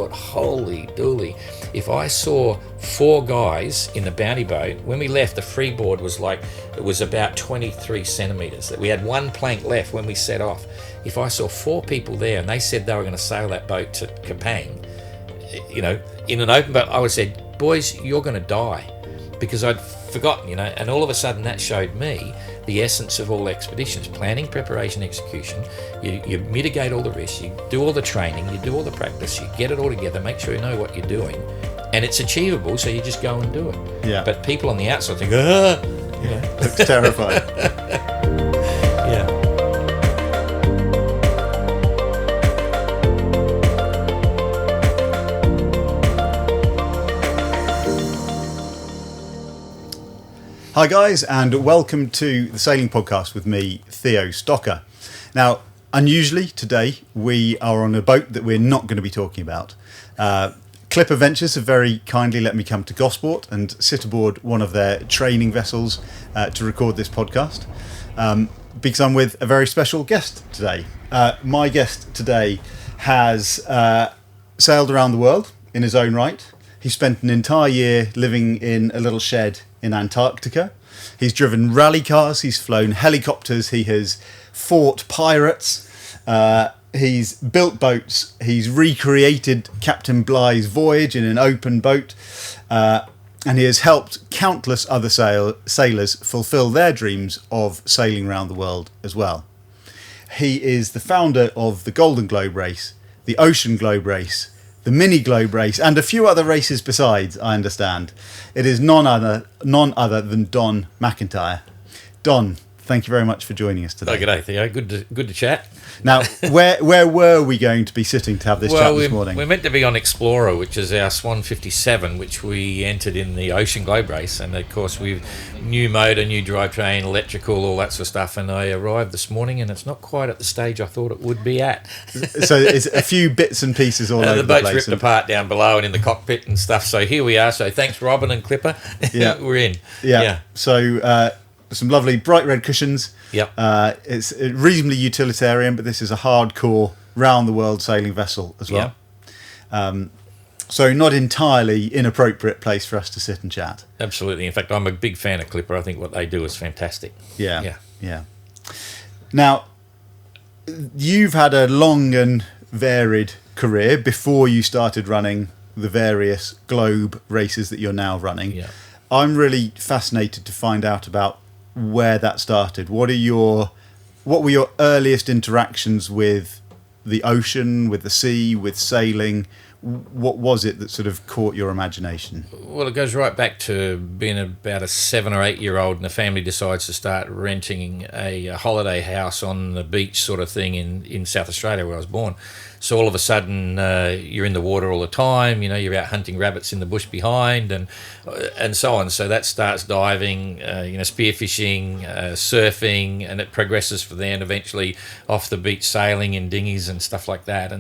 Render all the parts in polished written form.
thought, holy dooly, if I saw 4 guys in the bounty boat, when we left, the freeboard was about 23 centimetres, that we had 1 plank left when we set off. If I saw 4 people there and they said they were going to sail that boat to Kapang, in an open boat, I would have said, boys, you're going to die, because I'd forgotten, and all of a sudden that showed me the essence of all expeditions: planning, preparation, execution. You mitigate all the risks, you do all the training, you do all the practice, you get it all together, make sure you know what you're doing, and it's achievable, so you just go and do it. Yeah. But people on the outside think, looks terrifying. Yeah. Hi guys, and welcome to the Sailing Podcast with me, Theo Stocker. Now, unusually today we are on a boat that we're not going to be talking about. Clipper Ventures have very kindly let me come to Gosport and sit aboard one of their training vessels to record this podcast, because I'm with a very special guest today. My guest today has sailed around the world in his own right. He spent an entire year living in a little shed in Antarctica. He's driven rally cars, he's flown helicopters, he has fought pirates, he's built boats, he's recreated Captain Bligh's voyage in an open boat, and he has helped countless other sailors fulfill their dreams of sailing around the world as well. He is the founder of the Golden Globe Race, the Ocean Globe Race, the Mini Globe Race, and a few other races besides, I understand. It is none other than Don McIntyre. Don, thank you very much for joining us today. Oh, g'day, Theo. Good to chat. Now, where were we going to be sitting to have this chat this morning? We're meant to be on Explorer, which is our Swan 57, which we entered in the Ocean Globe Race. And, of course, we've new motor, new drivetrain, electrical, all that sort of stuff. And I arrived this morning, and it's not quite at the stage I thought it would be at. So it's a few bits and pieces all over the place. The boat's ripped apart down below and in the cockpit and stuff. So here we are. So thanks, Robin and Clipper. Yeah. We're in. Yeah. So some lovely bright red cushions. Yep. It's reasonably utilitarian, but this is a hardcore round-the-world sailing vessel as well. Yep. So not entirely inappropriate place for us to sit and chat. Absolutely. In fact, I'm a big fan of Clipper. I think what they do is fantastic. Yeah. Now, you've had a long and varied career before you started running the various globe races that you're now running. Yeah. I'm really fascinated to find out about where that started. What were your earliest interactions with the ocean, with the sea, with sailing? What was it that sort of caught your imagination? Well, it goes right back to being about a 7 or 8 year old, and the family decides to start renting a holiday house on the beach sort of thing in South Australia, where I was born. So all of a sudden, you're in the water all the time. You're out hunting rabbits in the bush behind, and so on. So that starts diving, spearfishing, surfing, and it progresses from there, and eventually off the beach sailing in dinghies and stuff like that.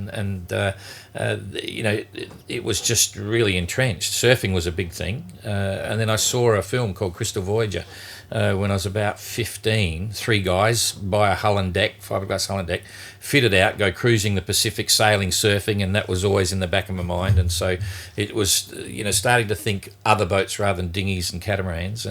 It was just really entrenched. Surfing was a big thing, and then I saw a film called Crystal Voyager when I was about 15. 3 guys buy a hull and deck, fiberglass hull and deck, fit it out, go cruising the Pacific, sailing, surfing, and that was always in the back of my mind. And so it was, starting to think other boats rather than dinghies and catamarans.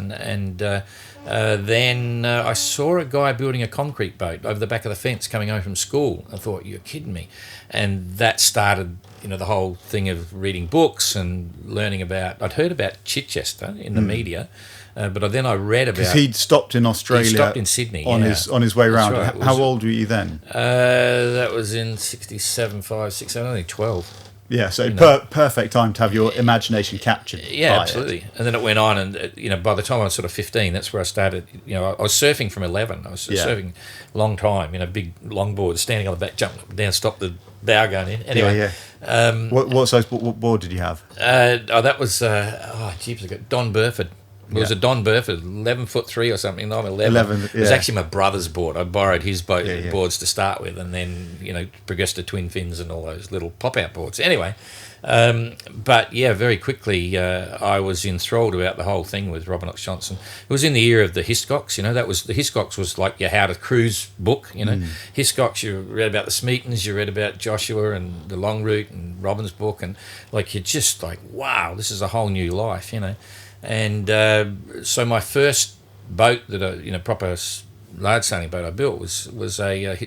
Then I saw a guy building a concrete boat over the back of the fence coming home from school. I thought, you're kidding me. And that started, the whole thing of reading books and learning about... I'd heard about Chichester in the media, but then I read about... Because he'd stopped in Australia. He stopped in Sydney, on his way round. Right. How old were you then? That was in 67, 5, 6, 7, only 12. Yeah, so perfect time to have your imagination captured. Yeah, absolutely. And then it went on, and by the time I was sort of 15, that's where I started. I was surfing from 11. I was surfing a long time, big longboard, standing on the back, jumping up and down, stop the bow going in. Anyway, what size what board did you have? That was Don Burford. It was a Don Burford, 11'3" or something. I'm 11. It was actually my brother's board. I borrowed his boards to start with, and then progressed to twin fins and all those little pop-out boards. Anyway, But yeah, very quickly I was enthralled about the whole thing with Robert Knox Johnson. It was in the era of the Hiscox, that was the Hiscox was like your How to Cruise book, Hiscox, you read about the Smeatons, you read about Joshua and the Long Route and Robin's book, and like you're just like, wow, this is a whole new life, And so my first boat that proper large sailing boat I built was a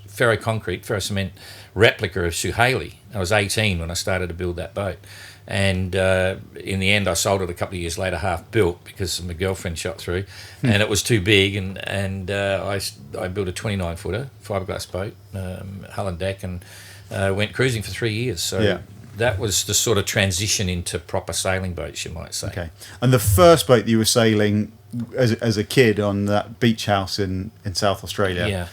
ferro-cement replica of Suhaili. I was 18 when I started to build that boat, and in the end I sold it a couple of years later, half built, because my girlfriend shot through, and it was too big, and I built a 29-footer fiberglass boat, hull and deck, and went cruising for 3 years. So that was the sort of transition into proper sailing boats, you might say. Okay, and the first boat that you were sailing as a kid on that beach house in South Australia,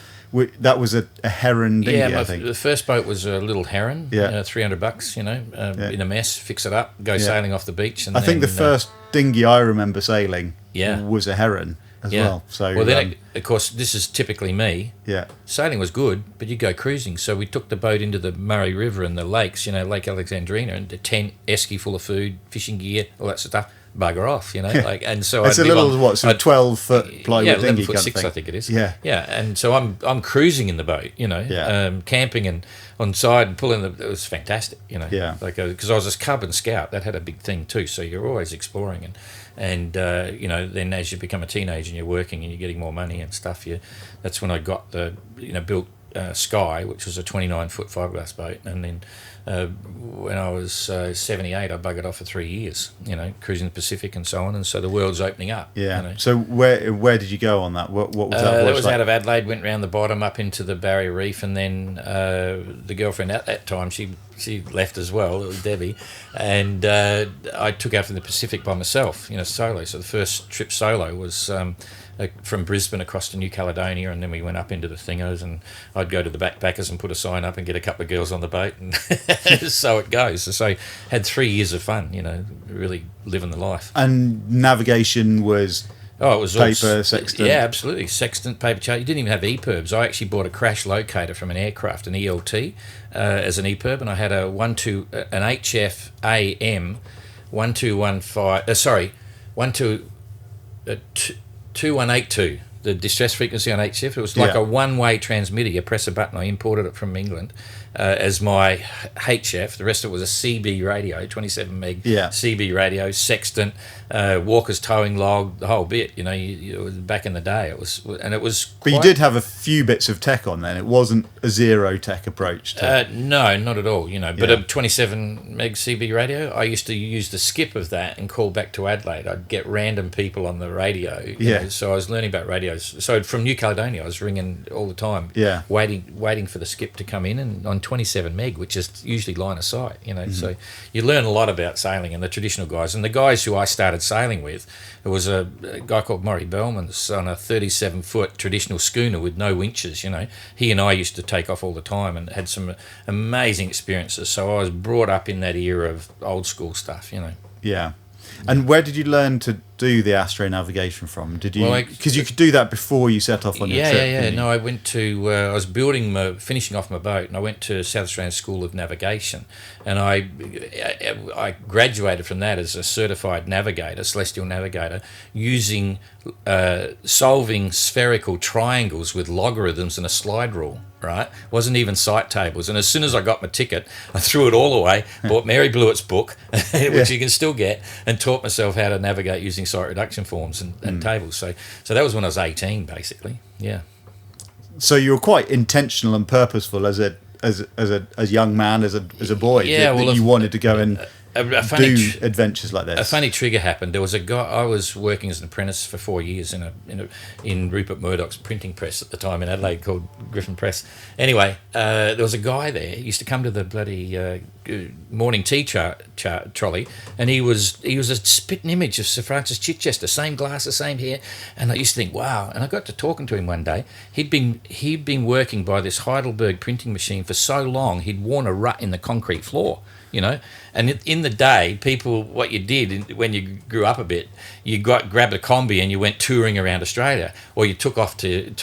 that was a heron dinghy, I think. The first boat was a little heron, $300, in a mess, fix it up, go sailing off the beach. And I think the first dinghy I remember sailing was a heron as well. So then, of course, this is typically me. Yeah. Sailing was good, but you go cruising. So we took the boat into the Murray River and the lakes, Lake Alexandrina, and the tent, esky full of food, fishing gear, all that sort of stuff. Bugger off, and so it's a little 12-foot plywood dinghy 11'6", kind of thing. I think it is. Yeah, and so I'm cruising in the boat, camping and on side and pulling it was fantastic, because I was a Cub and Scout, that had a big thing too. So you're always exploring, and then as you become a teenager and you're working and you're getting more money and stuff, that's when I got built Sky, which was a 29-foot fiberglass boat, and then when I was 78, I buggered off for 3 years, cruising the Pacific and so on, and so the world's opening up. Yeah. So where did you go on that? What was that? That was like? Out of Adelaide, went round the bottom up into the Barrier Reef, and then the girlfriend at that time, she left as well, it was Debbie, and I took out from the Pacific by myself, solo. So the first trip solo was from Brisbane across to New Caledonia, and then we went up into the Thingos, and I'd go to the backpackers and put a sign up and get a couple of girls on the boat, and so it goes. So had 3 years of fun, really living the life. And navigation was... Oh, it was paper, sextant. Yeah, absolutely. Sextant, paper chart. You didn't even have EPIRBs. I actually bought a crash locator from an aircraft, an ELT, as an EPIRB, and I had an HF AM 2182, the distress frequency on HF. It was like a one-way transmitter. You press a button. I imported it from England as my HF. The rest of it was a CB radio, 27 meg CB radio, sextant, Walker's towing log, the whole bit. Back in the day, it was. But you did have a few bits of tech on then. It wasn't a zero tech approach to... No, not at all. But a 27 meg CB radio. I used to use the skip of that and call back to Adelaide. I'd get random people on the radio. So I was learning about radios. So from New Caledonia, I was ringing all the time. Waiting for the skip to come in, and on 27 meg, which is usually line of sight. So you learn a lot about sailing and the traditional guys, and the guys who I started sailing with. There was a guy called Murray Bellman's on a 37-foot traditional schooner with no winches. He and I used to take off all the time and had some amazing experiences. So I was brought up in that era of old school stuff. Yeah. And where did you learn to do the astronavigation from? Did you? Because you could do that before you set off on your trip. Yeah. No, I went to. I was finishing off my boat, and I went to South Australian School of Navigation, and I graduated from that as a certified navigator, celestial navigator, using solving spherical triangles with logarithms and a slide rule. Right, wasn't even sight tables, and as soon as I got my ticket, I threw it all away. Bought Mary Blewett's book, which you can still get, and taught myself how to navigate using sight reduction forms and tables. So that was when I was 18, basically. Yeah. So you were quite intentional and purposeful as a young man, as a boy. You wanted to go and do adventures like this. A funny trigger happened. There was a guy. I was working as an apprentice for 4 years in Rupert Murdoch's printing press at the time in Adelaide called Griffin Press. Anyway, there was a guy there. He used to come to the bloody morning tea trolley, and he was a spitting image of Sir Francis Chichester, same glasses, same hair. And I used to think, wow. And I got to talking to him one day. He'd been working by this Heidelberg printing machine for so long, he'd worn a rut in the concrete floor. you know. And in the day, people, what you did when you grew up a bit, you grabbed a combi and you went touring around Australia, or you took off to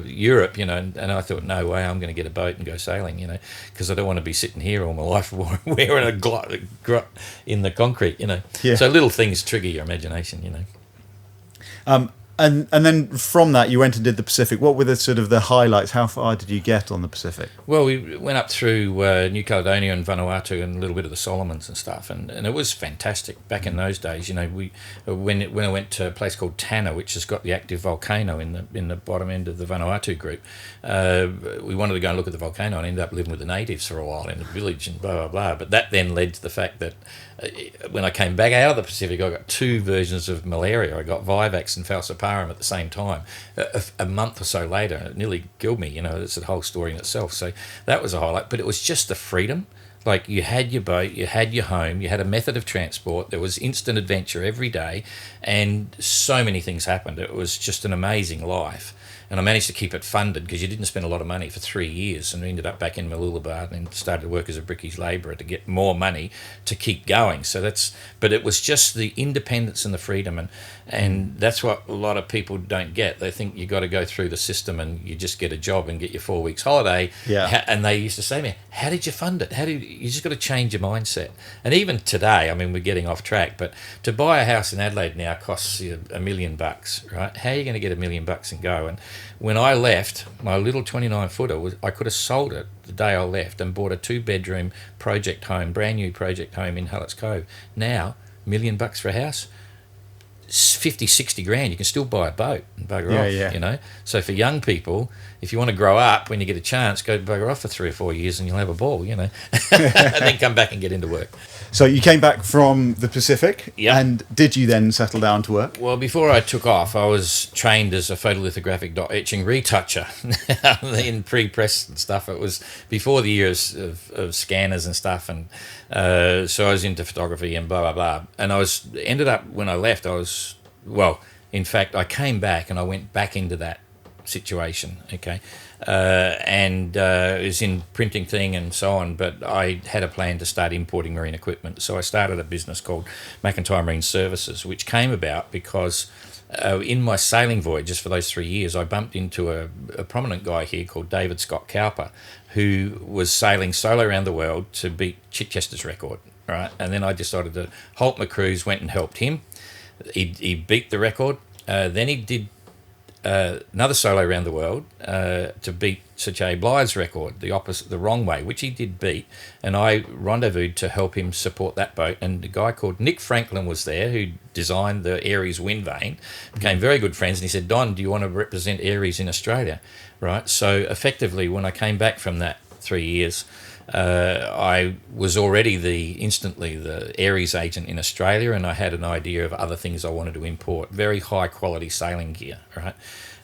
Europe, you know. And I thought, no way, I'm going to get a boat and go sailing, you know, because I don't want to be sitting here all my life wearing a grot in the concrete, you know. Yeah. So little things trigger your imagination, you know. And then from that, you went and did the Pacific. What were the sort of the highlights? How far did you get on the Pacific? Well, we went up through New Caledonia and Vanuatu and a little bit of the Solomons and stuff, and it was fantastic. Back in those days, you know, when I went to a place called Tanna, which has got the active volcano in the bottom end of the Vanuatu group, we wanted to go and look at the volcano and ended up living with the natives for a while in the village and blah, blah, blah. But that then led to the fact that when I came back out of the Pacific, I got two versions of malaria. I got Vivax and falciparum at the same time. A month or so later, it nearly killed me. You know, it's a whole story in itself. So that was a highlight. But it was just the freedom. Like, you had your boat, you had your home, you had a method of transport. There was instant adventure every day, and so many things happened. It was just an amazing life. And I managed to keep it funded because you didn't spend a lot of money for 3 years, and we ended up back in Mooloolaba and started to work as a brickies labourer to get more money to keep going. But it was just the independence and the freedom, and that's what a lot of people don't get. They think you got to go through the system and you just get a job and get your 4 weeks holiday. Yeah. And they used to say to me, how did you fund it? You just got to change your mindset. And even today, I mean, we're getting off track, but to buy a house in Adelaide now costs you $1 million, right? How are you going to get $1 million and go? And when I left, my little 29-footer, I could have sold it the day I left and bought a 2-bedroom project home, brand new project home in Hallett's Cove. Now, $1 million for a house, 50, 60 grand, you can still buy a boat and bugger off, you know. So for young people, if you want to grow up, when you get a chance, go bugger off for 3 or 4 years and you'll have a ball, you know, and then come back and get into work. So you came back from the Pacific, Yep. and did you then settle down to work? Well, before I took off, I was trained as a photolithographic dot etching retoucher in pre-press and stuff. It was before the years of scanners and stuff, and so I was into photography and blah, blah, blah. And ended up, when I left, in fact, I came back and I went back into that situation, okay? It was in printing thing and so on, but I had a plan to start importing marine equipment. So I started a business called McIntyre Marine Services, which came about because in my sailing voyages for those 3 years, I bumped into a prominent guy here called David Scott Cowper, who was sailing solo around the world to beat Chichester's record, right? And then I decided to halt my cruise, went and helped him. He beat the record. Then he did another solo around the world to beat Sir J. Blythe's record, the wrong way, which he did beat, and I rendezvoused to help him support that boat. And a guy called Nick Franklin was there, who designed the Aries wind vane, became very good friends, and he said, Don, do you want to represent Aries in Australia? Right, so effectively, when I came back from that 3 years, I was already instantly the Aries agent in Australia, and I had an idea of other things I wanted to import, very high quality sailing gear, right?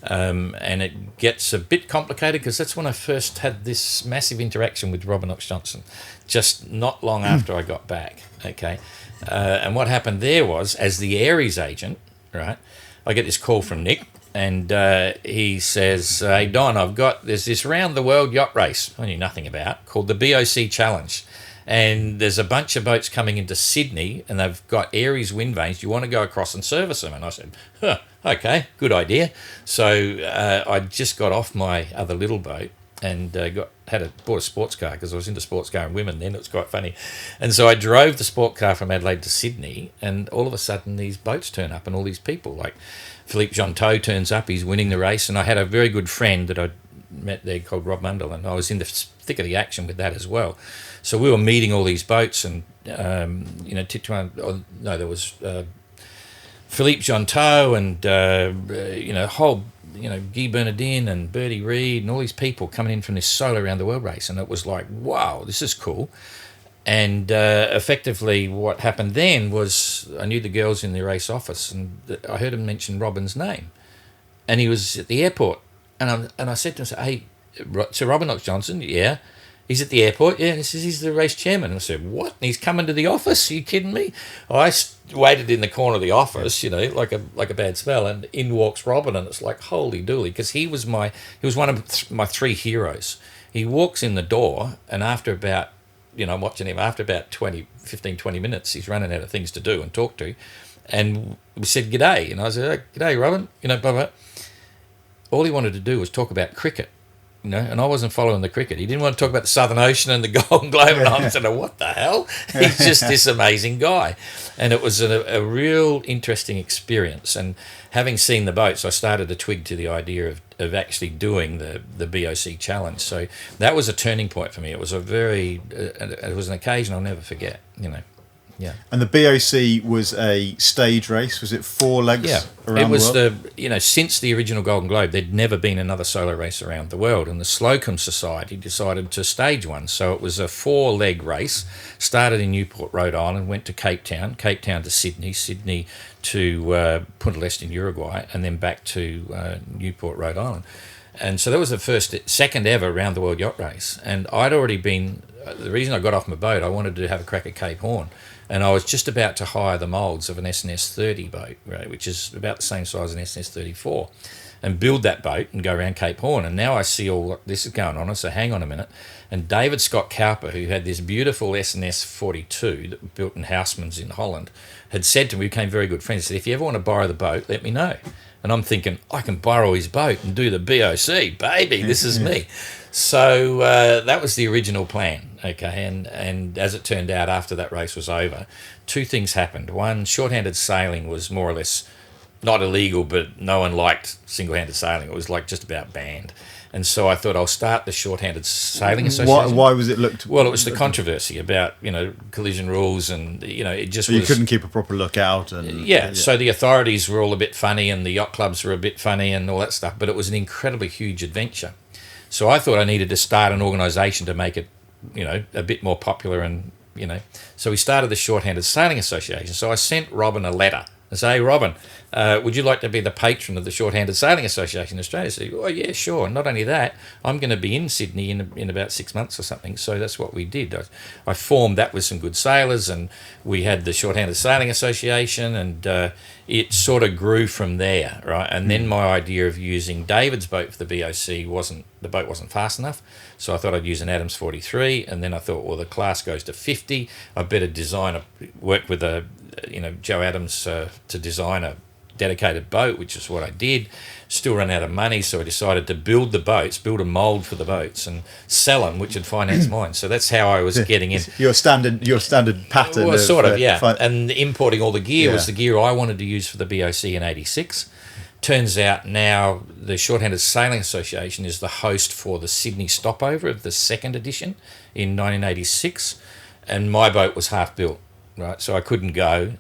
And it gets a bit complicated because that's when I first had this massive interaction with Robin Knox-Johnson, just not long after I got back, okay? And what happened there was, as the Aries agent, right, I get this call from Nick, and he says, hey, Don, there's this round the world yacht race I knew nothing about called the BOC Challenge. And there's a bunch of boats coming into Sydney and they've got Aries wind vanes. Do you want to go across and service them? And I said, okay, good idea. So I just got off my other little boat and bought a sports car because I was into sports car and women then. It was quite funny. And so I drove the sport car from Adelaide to Sydney, and all of a sudden these boats turn up and all these people, like Philippe Jonteau turns up, he's winning the race, and I had a very good friend that I met there called Rob Mundell, and I was in the thick of the action with that as well. So we were meeting all these boats, and there was Philippe Jonteau and Guy Bernardin and Bertie Reed and all these people coming in from this solo around the world race, and it was like, wow, this is cool. And effectively what happened then was I knew the girls in the race office, and I heard him mention Robin's name, and he was at the airport, and I said to him, hey, Sir Robin Knox-Johnson, yeah, he's at the airport, yeah, and he says he's the race chairman. And I said, what? And he's coming to the office? Are you kidding me? I waited in the corner of the office, like a bad smell, and in walks Robin, and it's like, holy dooly, because he was one of my 3 heroes. He walks in the door, and after about I'm watching him. After about 15, 20 minutes, he's running out of things to do and talk to. And we said, "G'day." And I said, "G'day, Robin." Blah, blah. All he wanted to do was talk about cricket. And I wasn't following the cricket. He didn't want to talk about the Southern Ocean and the Golden Globe. And I'm saying, what the hell? He's just this amazing guy. And it was a real interesting experience. And having seen the boats, I started to twig to the idea of actually doing the BOC challenge. So that was a turning point for me. It was it was an occasion I'll never forget, Yeah. And the BOC was a stage race. Was it 4 legs around it was the world? Since the original Golden Globe, there'd never been another solo race around the world, and the Slocum Society decided to stage one. So it was a 4-leg race, started in Newport, Rhode Island, went to Cape Town to Sydney to Punta del Este in Uruguay, and then back to Newport, Rhode Island. And so that was the second ever round the world yacht race. And I'd already been, the reason I got off my boat, I wanted to have a crack at Cape Horn. And I was just about to hire the moulds of an SNS 30 boat, right, which is about the same size as an SNS 34, and build that boat and go around Cape Horn. And now I see all this is going on. So hang on a minute. And David Scott Cowper, who had this beautiful SNS 42 that was built in Houseman's in Holland, had said to me, we became very good friends, he said, "If you ever want to borrow the boat, let me know." And I'm thinking, I can borrow his boat and do the BOC, baby, this is me. So that was the original plan, okay? And as it turned out, after that race was over, 2 things happened. One, short-handed sailing was more or less not illegal, but no one liked single-handed sailing. It was like just about banned. And so I thought I'll start the Short-Handed Sailing Association. Why was it looked... Well, it was the controversy about, collision rules and, it just you couldn't keep a proper lookout. And so the authorities were all a bit funny and the yacht clubs were a bit funny and all that stuff, but it was an incredibly huge adventure. So I thought I needed to start an organisation to make it, a bit more popular and, So we started the Short-Handed Sailing Association. So I sent Robin a letter. I say, "Hey, Robin, would you like to be the patron of the Short-Handed Sailing Association in Australia?" I said, "Oh, yeah, sure." Not only that, I'm going to be in Sydney in about 6 months or something. So that's what we did. I formed that with some good sailors, and we had the Short-Handed Sailing Association, and it sort of grew from there, right? And then my idea of using David's boat for the BOC the boat wasn't fast enough. So I thought I'd use an Adams 43, and then I thought, well, the class goes to 50. I better work with Joe Adams to design a dedicated boat, which is what I did. Still ran out of money, so I decided to build a mould for the boats and sell them, which would finance mine. So that's how I was getting in. Your standard pattern. Well, sort of, yeah. And importing all the gear was the gear I wanted to use for the BOC in 86. Turns out now the Short-Handed Sailing Association is the host for the Sydney stopover of the 2nd edition in 1986, and my boat was half built. Right, so I couldn't go.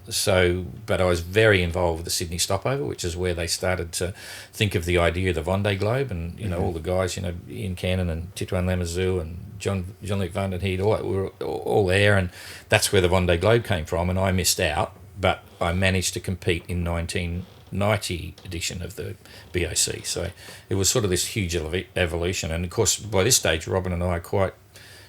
But I was very involved with the Sydney stopover, which is where they started to think of the idea of the Vendée Globe, and all the guys, Ian Cannon and Titouan Lamazou and Jean-Luc Van den Heede, were all there, and that's where the Vendée Globe came from. And I missed out, but I managed to compete in 1990 edition of the BOC. So it was sort of this huge evolution, and of course by this stage, Robin and I are quite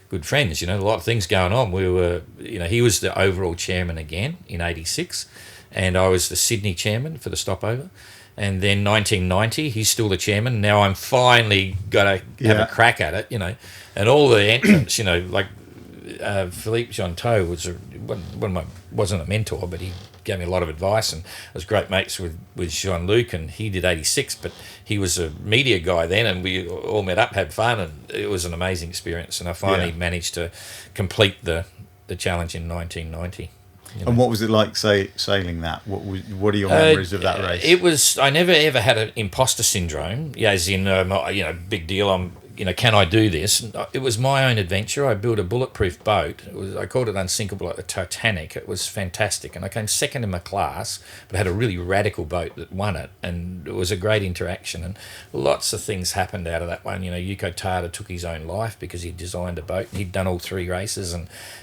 good friends, a lot of things going on. We were, he was the overall chairman again in 86, and I was the Sydney chairman for the stopover. And then 1990, he's still the chairman. Now I'm finally going to have a crack at it, and all the entrants, like Philippe Jonteau wasn't a mentor, but he gave me a lot of advice, and I was great mates with Jean-Luc, and he did 86, but he was a media guy then, and we all met up, had fun, and it was an amazing experience. And I finally managed to complete the challenge in 1990. And what was it like sailing that? What are your memories of that race? I never ever had an imposter syndrome, as in, big deal, can I do this? It was my own adventure. I built a bulletproof boat. I called it Unsinkable, like the Titanic. It was fantastic. And I came second in my class, but I had a really radical boat that won it. And it was a great interaction. And lots of things happened out of that one. Yuko Tada took his own life because he designed a boat. He'd done all 3 races.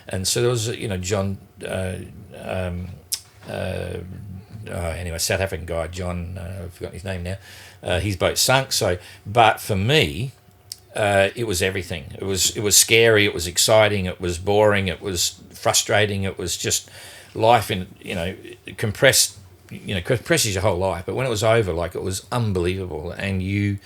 And so there was, John... anyway, South African guy, John, I've forgotten his name now. His boat sunk. But for me... it was everything. It was scary. It was exciting. It was boring. It was frustrating. It was just life in compresses your whole life. But when it was over, it was unbelievable. And you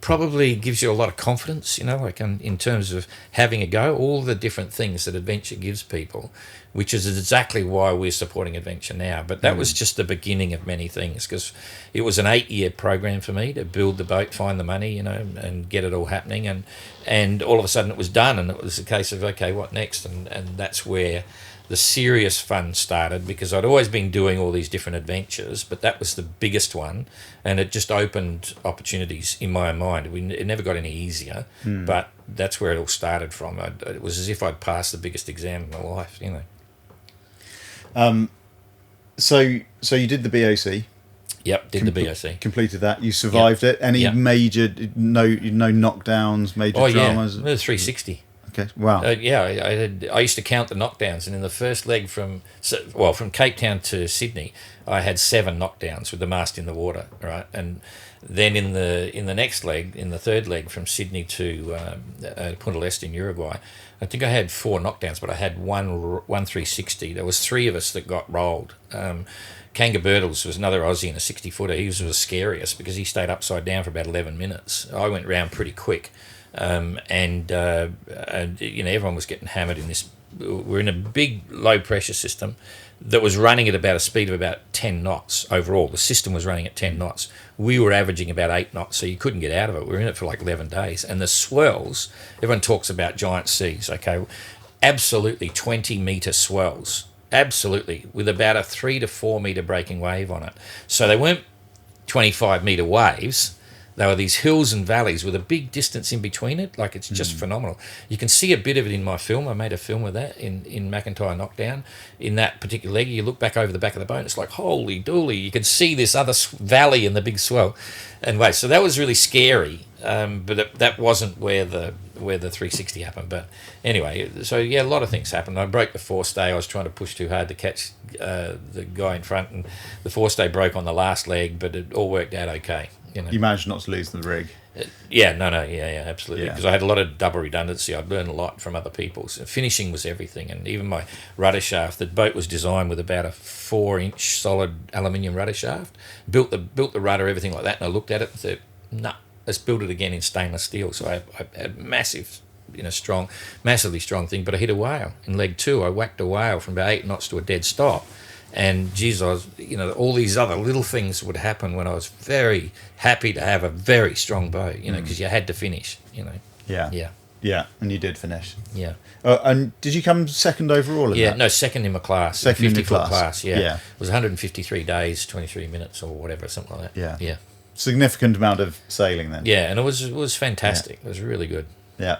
probably gives you a lot of confidence, like in terms of having a go, all the different things that adventure gives people, which is exactly why we're supporting adventure now. But that was just the beginning of many things, because it was an 8-year program for me to build the boat, find the money, and get it all happening. And all of a sudden it was done, and it was a case of, okay, what next? And that's where the serious fun started, because I'd always been doing all these different adventures, but that was the biggest one, and it just opened opportunities in my mind. It never got any easier, but that's where it all started from. It was as if I'd passed the biggest exam in my life, So you did the BOC. Yep, did the BOC. Completed that. You survived it. Any major, no knockdowns, major dramas? Yeah, 360. Okay. Wow. I used to count the knockdowns, and in the first leg from Cape Town to Sydney, I had 7 knockdowns with the mast in the water, right? And then in the next leg, in the third leg from Sydney to Punta del Este in Uruguay, I think I had 4 knockdowns, but I had one 360. There was 3 of us that got rolled. Kanga Birtles was another Aussie in a 60-footer. He was the scariest because he stayed upside down for about 11 minutes. I went round pretty quick. Everyone was getting hammered in this. We're in a big low pressure system that was running at about a speed of about 10 knots overall. The system was running at 10 knots. We were averaging about 8 knots, so you couldn't get out of it. We were in it for like 11 days. And the swells, everyone talks about giant seas, okay? Absolutely 20-metre swells. Absolutely, with about a 3 to 4 metre breaking wave on it. So they weren't 25-metre waves. They were these hills and valleys with a big distance in between it. Like, it's just phenomenal. You can see a bit of it in my film. I made a film of that in McIntyre Knockdown. In that particular leg, you look back over the back of the boat, and it's like, holy dooly, you can see this other valley and the big swell. Anyway, so that was really scary, but that wasn't where the 360 happened. But anyway, so yeah, a lot of things happened. I broke the forestay. I was trying to push too hard to catch the guy in front, and the forestay broke on the last leg, but it all worked out okay. You managed not to lose the rig. Absolutely. Because I had a lot of double redundancy. I'd learned a lot from other people. So finishing was everything, and even my rudder shaft. The boat was designed with about a 4-inch solid aluminium rudder shaft. Built the rudder, everything like that, and I looked at it and said, "No, let's build it again in stainless steel." So I had massive, massively strong thing. But I hit a whale in leg 2. I whacked a whale from about 8 knots to a dead stop. And geez, I was, all these other little things would happen when I was very happy to have a very strong boat, because you had to finish, Yeah, and you did finish. Yeah. And did you come second overall in that? No, second in my class. Second in your 50-foot class. yeah. It was 153 days, 23 minutes or whatever, something like that. Yeah. Significant amount of sailing then. Yeah, and it was fantastic. Yeah. It was really good. Yeah.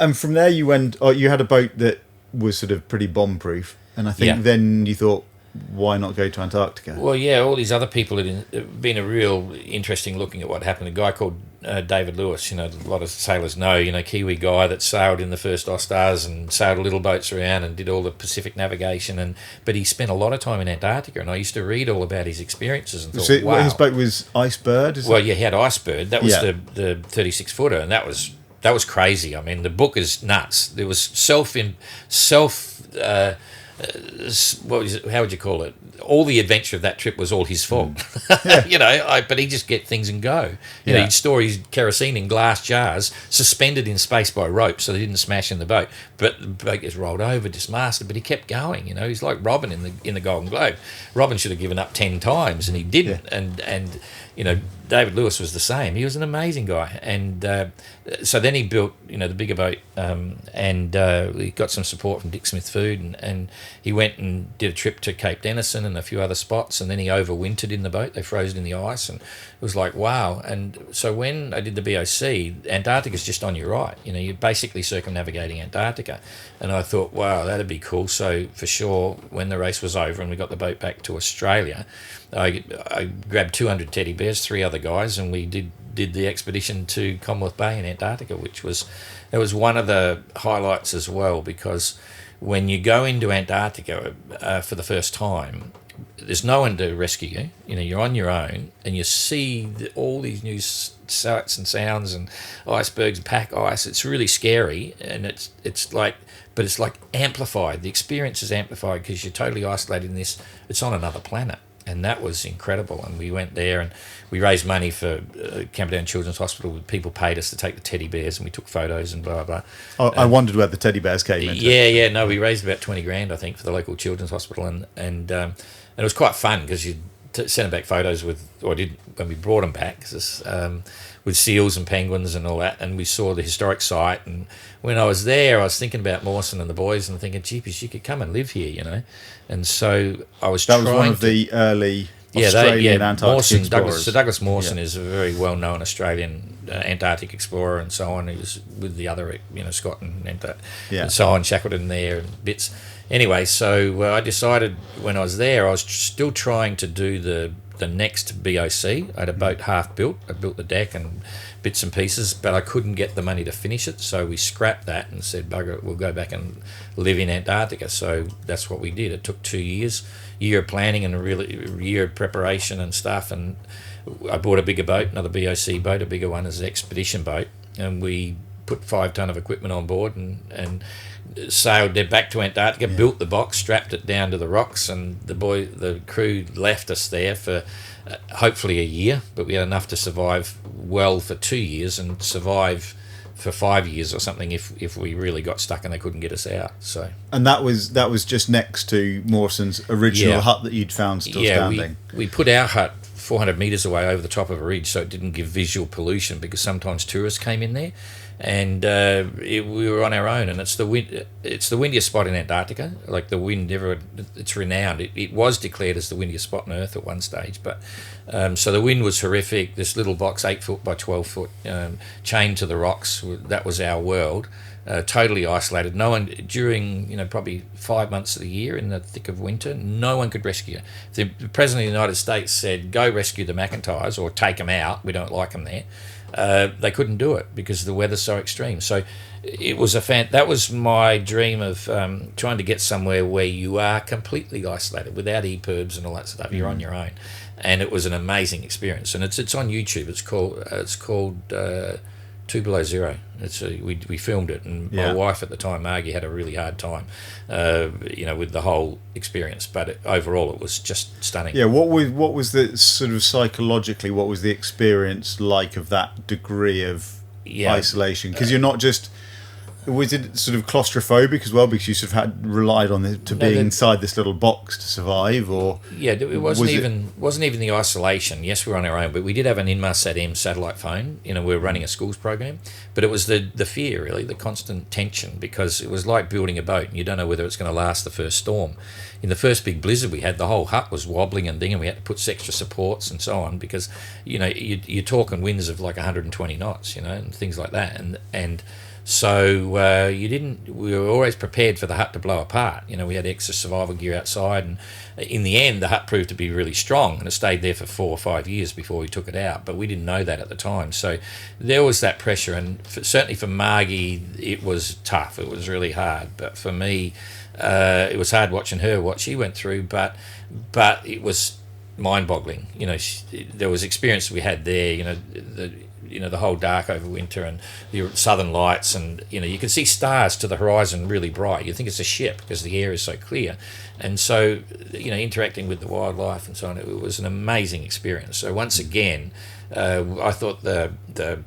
And from there you had a boat that was sort of pretty bomb-proof, and I think then you thought, why not go to Antarctica? Well, yeah, all these other people had been a real interesting looking at what happened. A guy called David Lewis, a lot of sailors know, Kiwi guy that sailed in the first Ostars and sailed little boats around and did all the Pacific navigation. But he spent a lot of time in Antarctica, and I used to read all about his experiences and thought, wow. His boat was Icebird? He had Icebird. That was the 36-footer, and that was crazy. I mean, the book is nuts. There was how would you call it? All the adventure of that trip was all his fault. But he'd just get things and go. He'd store his kerosene in glass jars, suspended in space by rope so they didn't smash in the boat. But the boat gets rolled over, dismasted, but he kept going. He's like Robin in the Golden Globe. Robin should have given up 10 times, and he didn't. Yeah. And David Lewis was the same. He was an amazing guy. And so then he built, the bigger boat, and he got some support from Dick Smith Food, and he went and did a trip to Cape Denison and a few other spots, and then he overwintered in the boat. They froze it in the ice, and it was like, wow. And so when I did the BOC, Antarctica's just on your right. You're basically circumnavigating Antarctica. And I thought, wow, that'd be cool. So for sure, when the race was over and we got the boat back to Australia, I grabbed 200 teddy bears, 3 other guys, and we did the expedition to Commonwealth Bay in Antarctica, which was one of the highlights as well, because when you go into Antarctica for the first time, there's no one to rescue you. You're on your own, and you see all these new sights and sounds and icebergs and pack ice. It's really scary, and it's like amplified. The experience is amplified because you're totally isolated in this. It's on another planet. and that was incredible. And we went there and we raised money for Camperdown Children's Hospital. People paid us to take the teddy bears, and we took photos and blah blah. I wondered where the teddy bears came into. Yeah. No, we raised about 20 grand, I think, for the local children's hospital, and it was quite fun because you sent back photos with, or did when we brought them back, with seals and penguins and all that, and we saw the historic site. And when I was there, I was thinking about Mawson and the boys, and thinking, "Jeepers, you could come and live here," And so I was. That was one of the early Australian Antarctic explorers. Douglas Mawson is a very well-known Australian Antarctic explorer and so on. He was with the other, Scott and so on, Shackleton there and bits. Anyway, so I decided when I was there, I was still trying to do the next BOC. I had a boat half built. I built the deck and bits and pieces, but I couldn't get the money to finish it, so we scrapped that and said, bugger it, we'll go back and live in Antarctica. So that's what we did. It took 2 years, year of planning and a year of preparation and stuff, and I bought a bigger boat, another BOC boat, a bigger one as an expedition boat, and we put 5 ton of equipment on board and sailed there back to Antarctica, built the box, strapped it down to the rocks, and the crew left us there for hopefully a year, but we had enough to survive well for 2 years and survive for 5 years or something if we really got stuck and they couldn't get us out. So, and that was just next to Mawson's original hut that you'd found still standing. We put our hut 400 metres away over the top of a ridge, so it didn't give visual pollution, because sometimes tourists came in there, and we were on our own. And it's the windiest spot in Antarctica. Like the wind, it's renowned. It was declared as the windiest spot on Earth at one stage, but so the wind was horrific. This little box, 8 foot by 12 foot, chained to the rocks. That was our world. Totally isolated. No one during probably 5 months of the year in the thick of winter. No one could rescue. The President of the United States said, "Go rescue the McIntyres or take them out. We don't like them there." They couldn't do it because the weather's so extreme. So it was that was my dream of trying to get somewhere where you are completely isolated without EPIRBs and all that stuff. You're on your own, and it was an amazing experience. And it's on YouTube. It's called 2 Below Zero. We filmed it, and my wife at the time, Margie, had a really hard time, with the whole experience. But overall, it was just stunning. Yeah. What was the sort of psychologically? What was the experience like of that degree of isolation? Because you're not just. Was it sort of claustrophobic as well, because you sort of relied on being inside this little box to survive, or it wasn't even the isolation. Yes, we were on our own, but we did have an Inmarsat-M satellite phone. We were running a schools program, but it was the fear, really, the constant tension, because it was like building a boat and you don't know whether it's going to last the first storm. In the first big blizzard we had, the whole hut was wobbling and thing, and we had to put extra supports and so on, because you're talking winds of like 120 knots, and things like that, and so we were always prepared for the hut to blow apart. We had extra survival gear outside, and in the end the hut proved to be really strong, and it stayed there for 4 or 5 years before we took it out, but we didn't know that at the time. So there was that pressure, and certainly for Margie it was tough. It was really hard, but for me it was hard watching her what she went through, but it was mind-boggling. There was experience we had there, the whole dark over winter and the southern lights, and you can see stars to the horizon really bright. You think it's a ship because the air is so clear, and so interacting with the wildlife and so on, it was an amazing experience. So once again, I thought the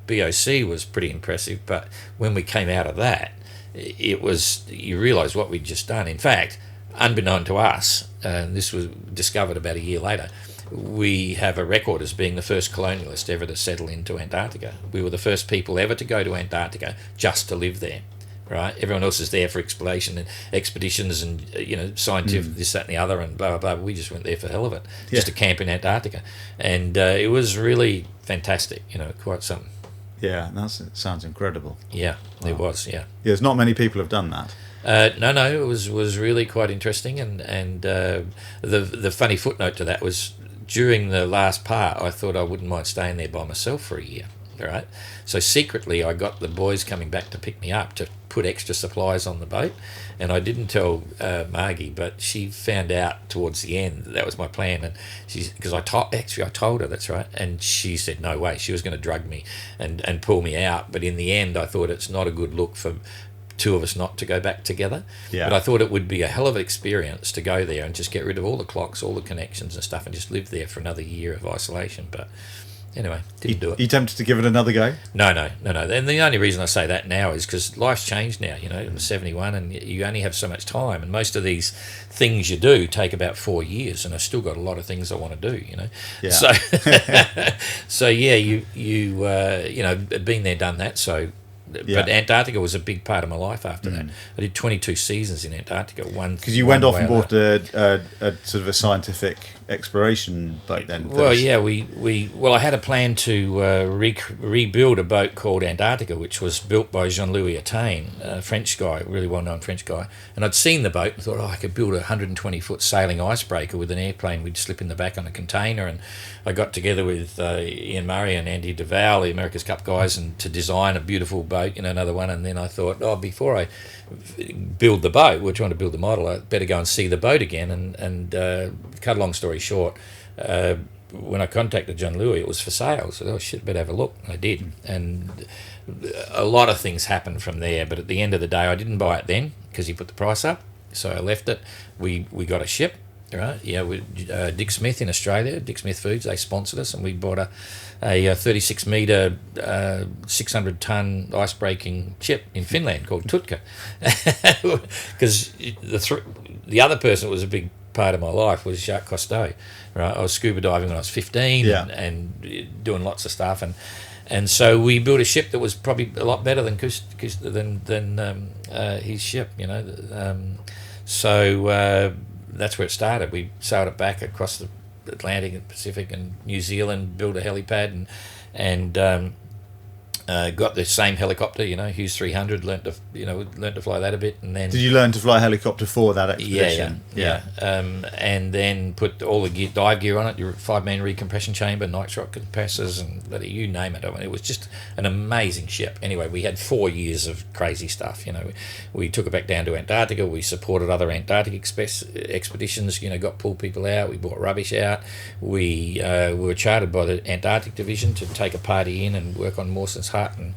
BOC was pretty impressive, but when we came out of that, you realise what we'd just done. In fact, unbeknown to us, this was discovered about a year later, we have a record as being the first colonialist ever to settle into Antarctica. We were the first people ever to go to Antarctica just to live there, right? Everyone else is there for exploration and expeditions and scientific this, that and the other and blah, blah, blah. We just went there for the hell of it, just to camp in Antarctica. And it was really fantastic, quite something. Yeah, that sounds incredible. Yeah, wow. It was, yeah. There's not many people have done that. No, it was really quite interesting, and the funny footnote to that was, during the last part, I thought I wouldn't mind staying there by myself for a year, right? So secretly, I got the boys coming back to pick me up to put extra supplies on the boat, and I didn't tell Margie, but she found out towards the end that was my plan, and because I told her, that's right, and she said no way, she was going to drug me and pull me out. But in the end, I thought it's not a good look for two of us not to go back together. Yeah. But I thought it would be a hell of an experience to go there and just get rid of all the clocks, all the connections and stuff, and just live there for another year of isolation. But anyway, didn't do it. You tempted to give it another go? No. And the only reason I say that now is because life's changed now. I'm 71 and you only have so much time. And most of these things you do take about 4 years, and I've still got a lot of things I want to do, Yeah. So yeah, been there, done that. So, but Antarctica was a big part of my life after that. I did 22 seasons in Antarctica. Because you went off and bought a sort of a scientific exploration boat then. Well, yeah, I had a plan to rebuild a boat called Antarctica, which was built by Jean-Louis Attain, a French guy, a really well-known French guy. And I'd seen the boat and thought, I could build a 120-foot sailing icebreaker with an airplane. We'd slip in the back on a container. And I got together with Ian Murray and Andy Duval, the America's Cup guys, and to design a beautiful boat, another one. And then I thought, before I build the boat, we're trying to build the model, I better go and see the boat again. And cut a long story short, when I contacted John Louis, it was for sale. So better have a look. I did, and a lot of things happened from there. But at the end of the day, I didn't buy it then because he put the price up. So I left it. We got a ship, right? Yeah, with Dick Smith in Australia, Dick Smith Foods. They sponsored us, and we bought a 36 metre, 600 tonne ice breaking ship in Finland called Tutka. Because the other person that was a big part of my life was Jacques Cousteau. Right, I was scuba diving when I was 15 and doing lots of stuff, and so we built a ship that was probably a lot better than his ship. So that's where it started. We sailed it back across the Atlantic and Pacific and New Zealand, built a helipad, and got the same helicopter, Hughes 300. Learnt to fly that a bit, and then. Did you learn to fly a helicopter for that expedition? Yeah. And then put all the dive gear on it. Your 5-man recompression chamber, nitrox compressors, and you name it. I mean, it was just an amazing ship. Anyway, we had 4 years of crazy stuff. We took it back down to Antarctica. We supported other Antarctic expeditions. Got pulled people out. We brought rubbish out. We were chartered by the Antarctic Division to take a party in and work on Mawson's Hut, and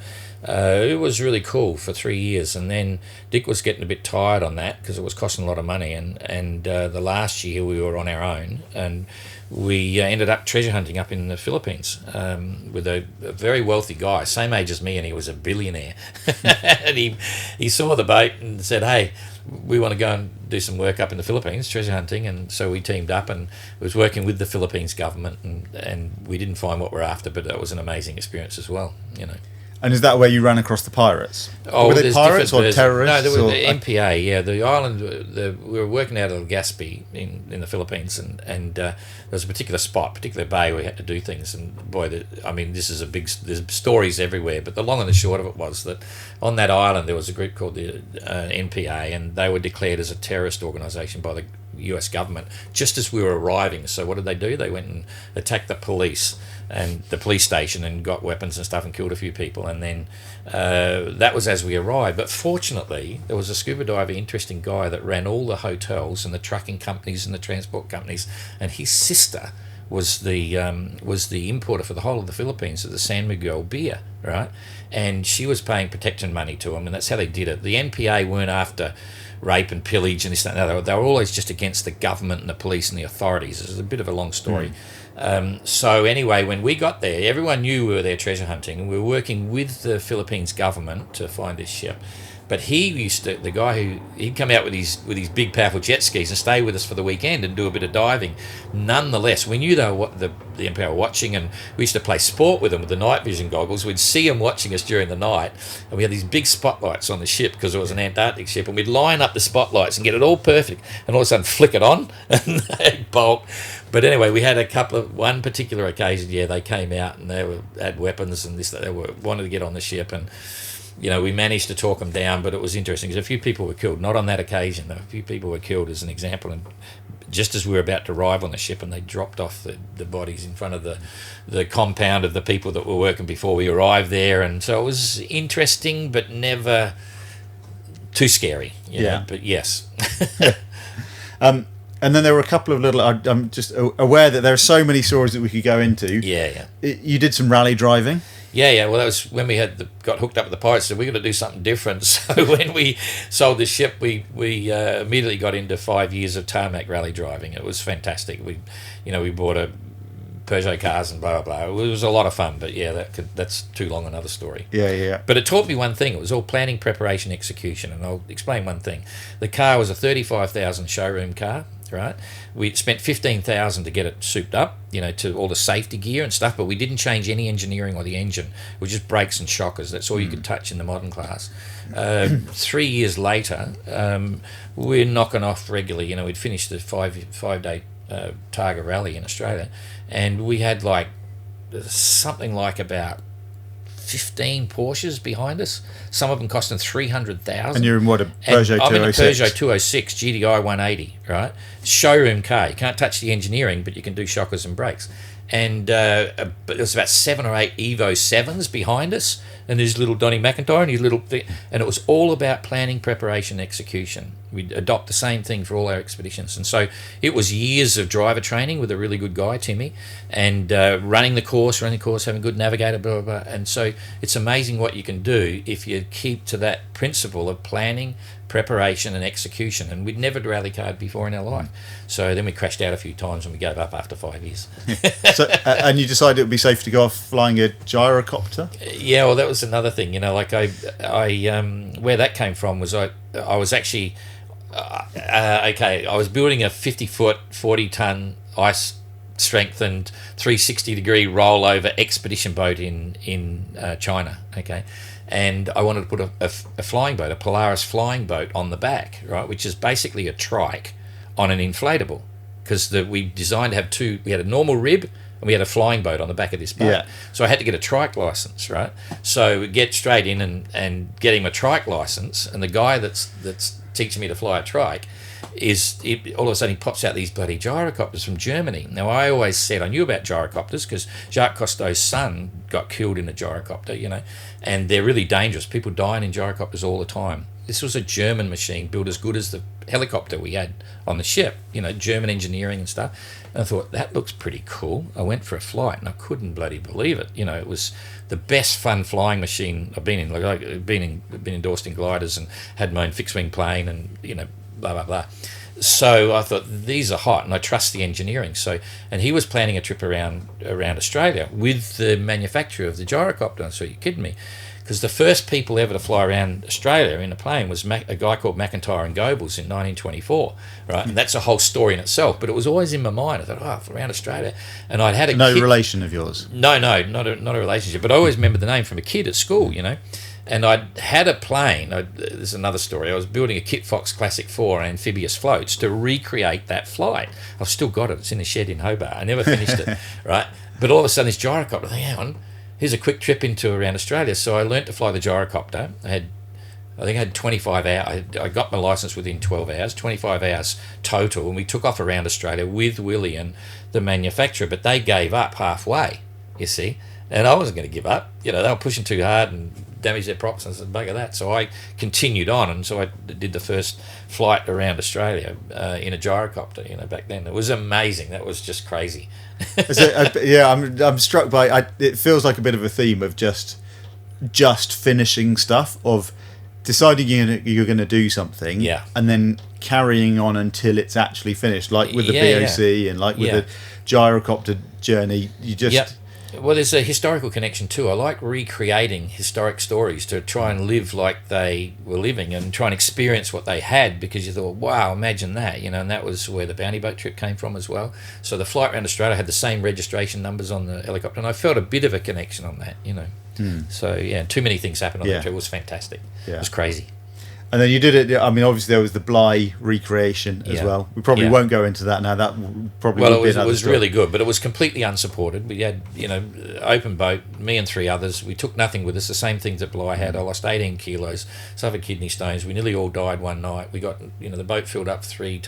it was really cool for 3 years. And then Dick was getting a bit tired on that because it was costing a lot of money, and the last year we were on our own, and we ended up treasure hunting up in the Philippines with a very wealthy guy, same age as me, and he was a billionaire. And he saw the boat and said, hey, we want to go and do some work up in the Philippines, treasure hunting. And so we teamed up and was working with the Philippines government, and we didn't find what we're after, but that was an amazing experience as well. And is that where you ran acrost the pirates? Were they pirates or terrorists? No, they were the MPA. Yeah, the island. We were working out of Legazpi in the Philippines, and there was a particular bay where we had to do things. And boy, this is there's stories everywhere. But the long and the short of it was that on that island there was a group called the NPA, and they were declared as a terrorist organisation by the US government just as we were arriving. So what did they do? They went and attacked the police and the police station and got weapons and stuff and killed a few people, and then that was as we arrived. But fortunately there was a scuba diver, interesting guy, that ran all the hotels and the trucking companies and the transport companies, and his sister was the importer for the whole of the Philippines of the San Miguel beer, right? And she was paying protection money to him, and that's how they did it. The NPA weren't after rape and pillage and this, that, and that. They were always just against the government and the police and the authorities. It's a bit of a long story. So anyway, when we got there, everyone knew we were there treasure hunting, and we were working with the Philippines government to find this ship. But the guy he'd come out with his big powerful jet skis and stay with us for the weekend and do a bit of diving. Nonetheless, we knew they were the Empire were watching, and we used to play sport with them with the night vision goggles. We'd see them watching us during the night, and we had these big spotlights on the ship because it was an Antarctic ship, and we'd line up the spotlights and get it all perfect, and all of a sudden flick it on and they'd bolt. But anyway, we had one particular occasion, they came out and had weapons and this, they wanted to get on the ship, and we managed to talk them down, but it was interesting because a few people were killed. Not on that occasion, though. A few people were killed as an example, and just as we were about to arrive on the ship, and they dropped off the bodies in front of the compound of the people that were working before we arrived there. And so it was interesting, but never too scary. You know? But yes. And then there were a couple of little... I'm just aware that there are so many stories that we could go into. Yeah. You did some rally driving. Yeah. Well, that was when we got hooked up with the pirates. So we got to do something different. So when we sold the ship, we immediately got into 5 years of tarmac rally driving. It was fantastic. We bought a Peugeot cars and blah blah blah. It was a lot of fun. But yeah, that's too long another story. Yeah. But it taught me one thing. It was all planning, preparation, execution. And I'll explain one thing. The car was a 35,000 showroom car. Right, we spent 15,000 to get it souped up, to all the safety gear and stuff. But we didn't change any engineering or the engine. It was just brakes and shockers. That's all you could touch in the modern class. 3 years later, we're knocking off regularly. We'd finished the five-day Targa rally in Australia, and we had something like about 15 Porsches behind us. Some of them costing 300,000. And you're in what, a Peugeot 206? I'm in a Peugeot 206 GDI 180, right? Showroom car. You can't touch the engineering, but you can do shockers and brakes. And but there's about 7 or 8 Evo 7s behind us, and there's little Donny McIntyre and his little thing, and it was all about planning, preparation, execution. We'd adopt the same thing for all our expeditions, and so it was years of driver training with a really good guy, Timmy, and running the course, having a good navigator, blah blah blah. And so it's amazing what you can do if you keep to that principle of planning, preparation and execution. And we'd never rally card before in our life, so then we crashed out a few times and we gave up after 5 years. So and you decided it would be safe to go off flying a gyrocopter? Yeah, well, that was another thing. I where that came from was I was actually I was building a 50-foot 40-ton ice strengthened 360-degree rollover expedition boat in China. Okay. And I wanted to put a flying boat, a Polaris flying boat, on the back, right, which is basically a trike on an inflatable, because we designed to have we had a normal rib and we had a flying boat on the back of this boat. Yeah. So I had to get a trike license, right? So we get straight in and get him a trike license, and the guy that's teaching me to fly a trike all of a sudden he pops out these bloody gyrocopters from Germany. Now, I always said I knew about gyrocopters because Jacques Cousteau's son got killed in a gyrocopter, and they're really dangerous. People dying in gyrocopters all the time. This was a German machine built as good as the helicopter we had on the ship, German engineering and stuff. And I thought, that looks pretty cool. I went for a flight and I couldn't bloody believe it. It was the best fun flying machine I've been in. I've been endorsed in gliders and had my own fixed-wing plane and, blah, blah, blah. So I thought, these are hot, and I trust the engineering. And he was planning a trip around Australia with the manufacturer of the gyrocopter. So you're kidding me? Because the first people ever to fly around Australia in a plane was a guy called McIntyre and Goebbels in 1924, right? And that's a whole story in itself. But it was always in my mind. I thought, around Australia, and I'd had a no kid. Relation of yours? No, not a relationship. But I always remember the name from a kid at school, And I'd had a plane. This is another story. I was building a Kit Fox Classic 4 amphibious floats to recreate that flight. I've still got it. It's in the shed in Hobart. I never finished it, right? But all of a sudden, this gyrocopter, hang on, here's a quick trip around Australia. So I learnt to fly the gyrocopter. I had 25 hours. I got my license within 12 hours, 25 hours total, and we took off around Australia with Willie and the manufacturer, but they gave up halfway, you see. And I wasn't going to give up. They were pushing too hard and damaged their props, and I said, bugger that. So I continued on, and so I did the first flight around Australia in a gyrocopter, back then. It was amazing. That was just crazy. I'm struck by it feels like a bit of a theme of just finishing stuff, of deciding you're going to do something, and then carrying on until it's actually finished, like with the BOC and like with the gyrocopter journey. You just well, there's a historical connection too. I like recreating historic stories to try and live like they were living and try and experience what they had, because you thought, wow, imagine that, and that was where the bounty boat trip came from as well. So the flight around Australia had the same registration numbers on the helicopter, and I felt a bit of a connection on that, So too many things happened on that trip. It was fantastic. It was crazy. And then you did it. I mean, obviously there was the Bly recreation as well. We probably won't go into that now. That probably would be another it was story. really good, but it was completely unsupported. We had, open boat, me and 3 others. We took nothing with us. The same things that Bly had. I lost 18 kilos, suffered kidney stones. We nearly all died one night. We got, the boat filled up 4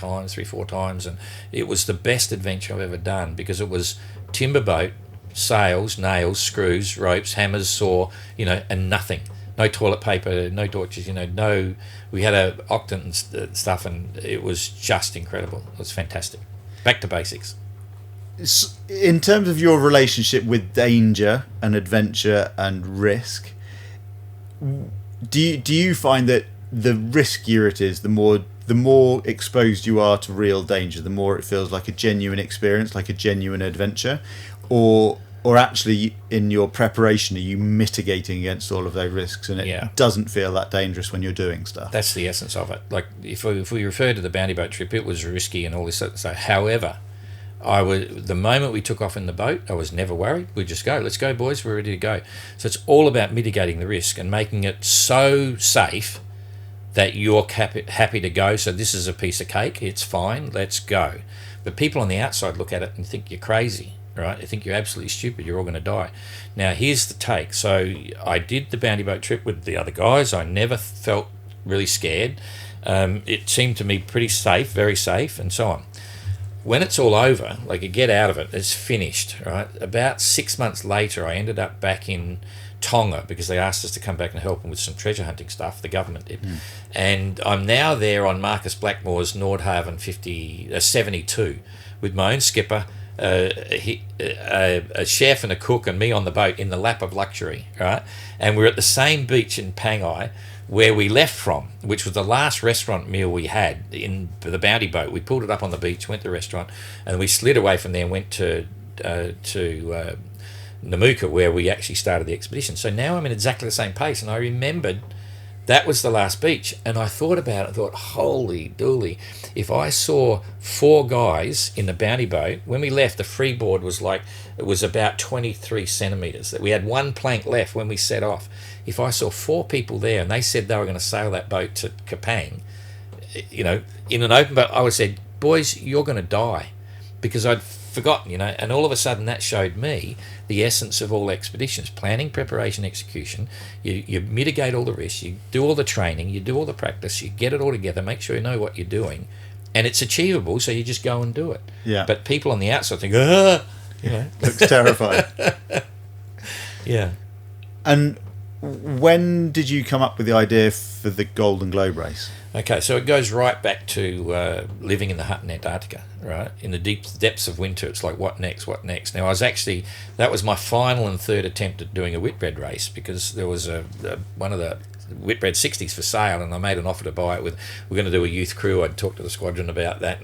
times, and it was the best adventure I've ever done, because it was timber boat, sails, nails, screws, ropes, hammers, saw, and nothing. No toilet paper, no torches, we had a octant and stuff, and it was just incredible. It was fantastic. Back to basics. In terms of your relationship with danger and adventure and risk, do you find that the riskier it is, the more exposed you are to real danger, the more it feels like a genuine experience, like a genuine adventure, or actually in your preparation are you mitigating against all of those risks and it doesn't feel that dangerous when you're doing stuff? That's the essence of it. Like if we refer to the bounty boat trip, it was risky and all this sort of stuff. However, the moment we took off in the boat, I was never worried. We'd just go. Let's go, boys. We're ready to go. So it's all about mitigating the risk and making it so safe that you're happy to go. So this is a piece of cake. It's fine. Let's go. But people on the outside look at it and think you're crazy, right? They think you're absolutely stupid. You're all going to die. Now, here's the take. So I did the bounty boat trip with the other guys. I never felt really scared. It seemed to me pretty safe, very safe, and so on. When it's all over, like you get out of it, it's finished, right? About 6 months later, I ended up back in Tonga because they asked us to come back and help them with some treasure hunting stuff. The government did. And I'm now there on Marcus Blackmore's Nordhaven 72 with my own skipper, a chef and a cook and me on the boat in the lap of luxury, right? And we're at the same beach in Pangai where we left from, which was the last restaurant meal we had in the bounty boat. We pulled it up on the beach, went to the restaurant, and we slid away from there and went to Namuka, where we actually started the expedition. So now I'm in exactly the same place, and I remembered that was the last beach, and I thought about it. I thought, holy dooly, if I saw 4 guys in the bounty boat, when we left, the freeboard was about 23 centimetres. That we had 1 plank left when we set off. If I saw 4 people there and they said they were going to sail that boat to Kapang, in an open boat, I would have said, boys, you're going to die, because I'd forgotten, and all of a sudden that showed me the essence of all expeditions: planning, preparation, execution. You mitigate all the risks, you do all the training, you do all the practice, you get it all together, make sure you know what you're doing, and it's achievable, so you just go and do it. But people on the outside think, looks terrifying. Yeah. And when did you come up with the idea for the Golden Globe race? Okay, so it goes right back to living in the hut in Antarctica, right? In the deep depths of winter, it's like, what next? Now, that was my final and third attempt at doing a Whitbread race, because there was one of the Whitbread 60s for sale, and I made an offer to buy it we're going to do a youth crew. I'd talked to the squadron about that,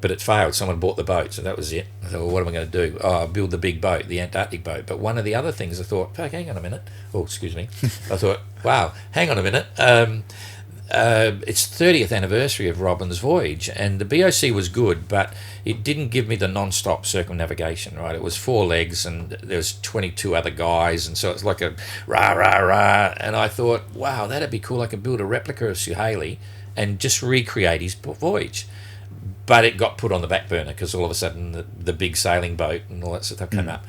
but it failed. Someone bought the boat, so that was it. I thought, well, what am I going to do? I'll build the big boat, the Antarctic boat. But one of the other things I thought, hang on a minute. Oh, excuse me. I thought, wow, hang on a minute. It's 30th anniversary of Robin's voyage, and the BOC was good, but it didn't give me the non-stop circumnavigation, right? It was 4 legs, and there was 22 other guys, and so it's like a rah, rah, rah. And I thought, wow, that'd be cool. I could build a replica of Suhaili and just recreate his voyage. But it got put on the back burner because all of a sudden the big sailing boat and all that sort of stuff came up.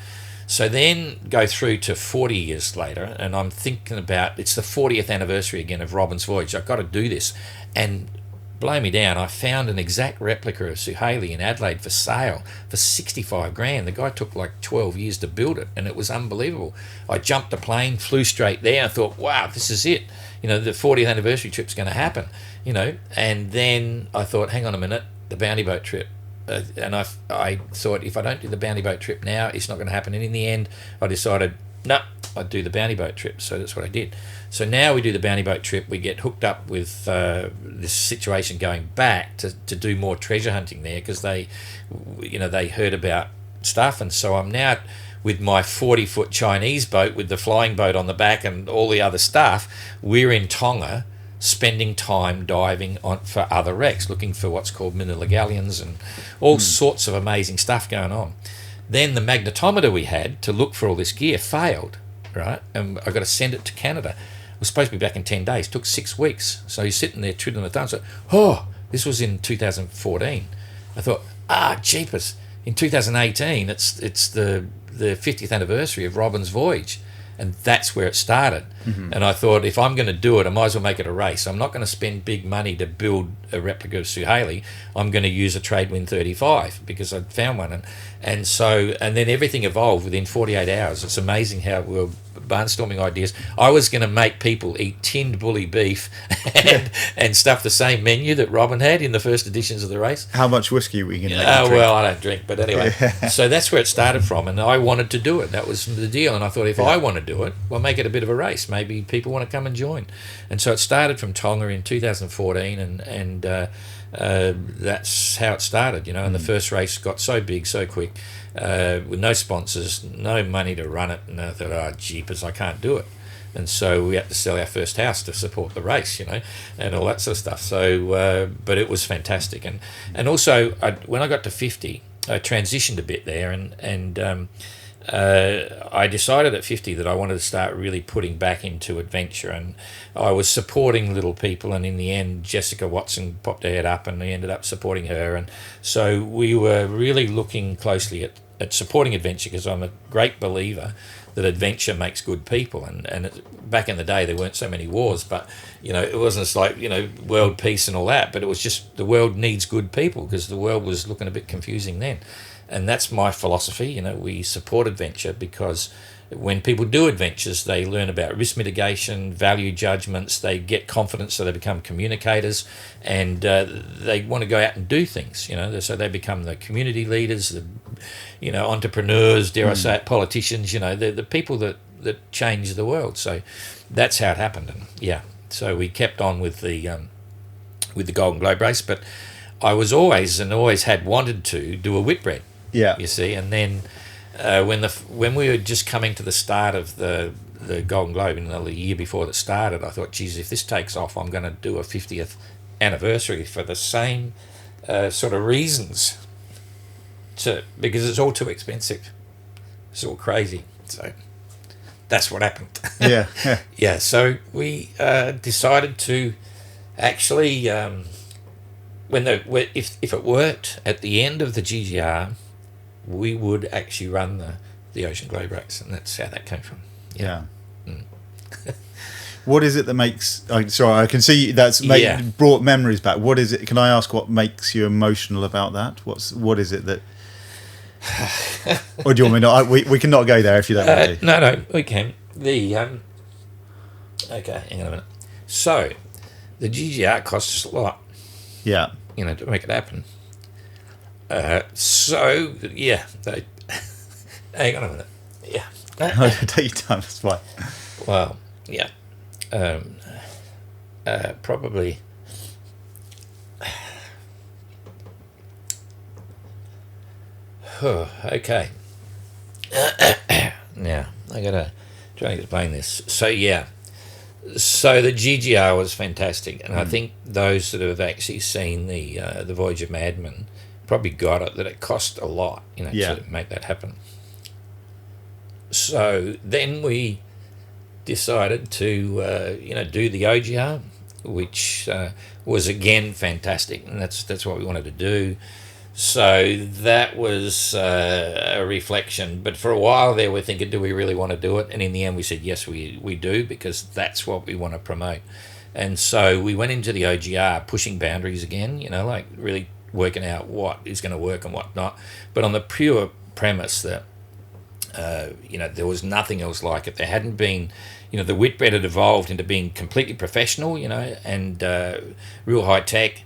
So then go through to 40 years later, and I'm thinking about, it's the 40th anniversary again of Robin's voyage. I've got to do this. And blow me down, I found an exact replica of Suhaili in Adelaide for sale for 65 grand. The guy took like 12 years to build it, and it was unbelievable. I jumped a plane, flew straight there. I thought, wow, this is it. The 40th anniversary trip's going to happen, And then I thought, hang on a minute, the bounty boat trip. And I thought, if I don't do the bounty boat trip now, it's not going to happen. And in the end, I decided, no, I'd do the bounty boat trip. So that's what I did. So now we do the bounty boat trip. We get hooked up with this situation going back to do more treasure hunting there, because they heard about stuff. And so I'm now with my 40-foot Chinese boat with the flying boat on the back and all the other stuff. We're in Tonga, spending time diving for other wrecks, looking for what's called Manila galleons and all sorts of amazing stuff going on. Then the magnetometer we had to look for all this gear failed, right? And I got to send it to Canada. It was supposed to be back in 10 days. It took 6 weeks. So you're sitting there twiddling the thumbs. This was in 2014. I thought, jeepers. In 2018, it's the 50th anniversary of Robin's voyage. And that's where it started. And I thought, if I'm going to do it, I might as well make it a race. I'm not going to spend big money to build a replica of Suhaili. I'm going to use a Tradewind 35 because I'd found one. And then everything evolved within 48 hours. It's amazing how we were barnstorming ideas. I was going to make people eat tinned bully beef and stuff the same menu that Robin had in the first editions of the race. How much whiskey were you going to make? Well, I don't drink, but anyway. So that's where it started from, and I wanted to do it. That was the deal, and I thought, if I want to do it, well, make it a bit of a race. Maybe people want to come and join. And so it started from Tonga in 2014, and that's how it started, and the first race got so big so quick, with no sponsors, no money to run it, and I thought, oh jeepers, I can't do it. And so we had to sell our first house to support the race, and all that sort of stuff. So but it was fantastic. And also when I got to 50, I transitioned a bit there, and I decided at 50 that I wanted to start really putting back into adventure, and I was supporting little people, and in the end Jessica Watson popped her head up and we ended up supporting her, and so we were really looking closely at supporting adventure, because I'm a great believer that adventure makes good people, and back in the day there weren't so many wars, but it wasn't just like world peace and all that, but it was just the world needs good people, because the world was looking a bit confusing then. And that's my philosophy. We support adventure because when people do adventures, they learn about risk mitigation, value judgments, they get confidence, so they become communicators, and they want to go out and do things, so they become the community leaders, the entrepreneurs, dare I say it, politicians, they're the people that change the world. So that's how it happened. And so we kept on with the Golden Globe race, but I was always had wanted to do a Whitbread. Yeah, you see, and then when we were just coming to the start of the Golden Globe, in the year before it started, I thought, geez, if this takes off, I'm going to do a 50th anniversary for the same sort of reasons, because it's all too expensive, it's all crazy. So that's what happened. Yeah. So we decided to actually, if it worked at the end of the GGR, we would actually run the Ocean Globe race, and that's how that came from. Yeah. What is it that makes? Sorry, I can see that's brought memories back. What is it? Can I ask what makes you emotional about that? What is it that? Or do you want me not? We cannot go there if you don't want to. No, we can. Okay, hang on a minute. So, the GGR costs us a lot. Yeah. To make it happen. Hang on a minute. Yeah. Take your time, that's fine. Well, yeah. Probably. Okay. Now, I gotta try and explain this. So, yeah. So the GGR was fantastic, and I think those that have actually seen the Voyage of Madman probably got it, that it cost a lot, to make that happen. So then we decided to, do the OGR, which was again fantastic, and that's what we wanted to do. So that was a reflection. But for a while there, we're thinking, do we really want to do it? And in the end, we said, yes, we do, because that's what we want to promote. And so we went into the OGR pushing boundaries again, like really working out what is going to work and what not. But on the pure premise that, there was nothing else like it. There hadn't been, the Whitbread had evolved into being completely professional, and real high tech.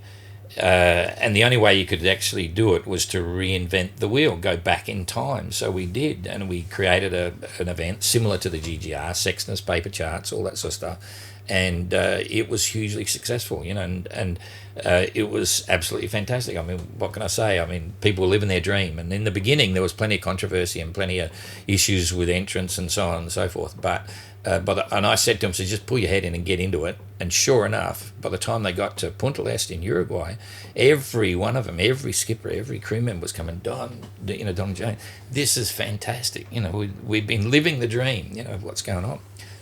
And the only way you could actually do it was to reinvent the wheel, go back in time. So we did, and we created an event similar to the GGR, sextants, paper charts, all that sort of stuff. And it was hugely successful, and it was absolutely fantastic. I mean, what can I say? I mean, people were living their dream. And in the beginning, there was plenty of controversy and plenty of issues with entrance and so on and so forth. But I said to them, so just pull your head in and get into it. And sure enough, by the time they got to Punta del Este in Uruguay, every one of them, every skipper, every crew member was coming, Don and Jane, this is fantastic. We've been living the dream, of what's going on.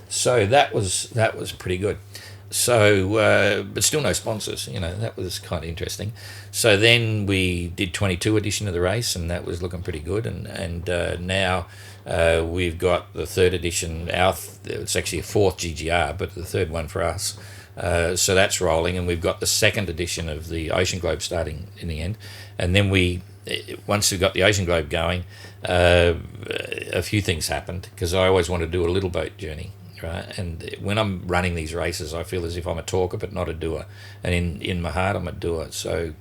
So that was pretty good. But still no sponsors. That was kind of interesting. So then we did 22 edition of the race, and that was looking pretty good. And now we've got the third edition. It's actually a fourth GGR, but the third one for us. So that's rolling, and we've got the second edition of the Ocean Globe starting in the end. And then once we got the Ocean Globe going, a few things happened, because I always wanted to do a little boat journey, right? And when I'm running these races, I feel as if I'm a talker but not a doer. And in my heart, I'm a doer. So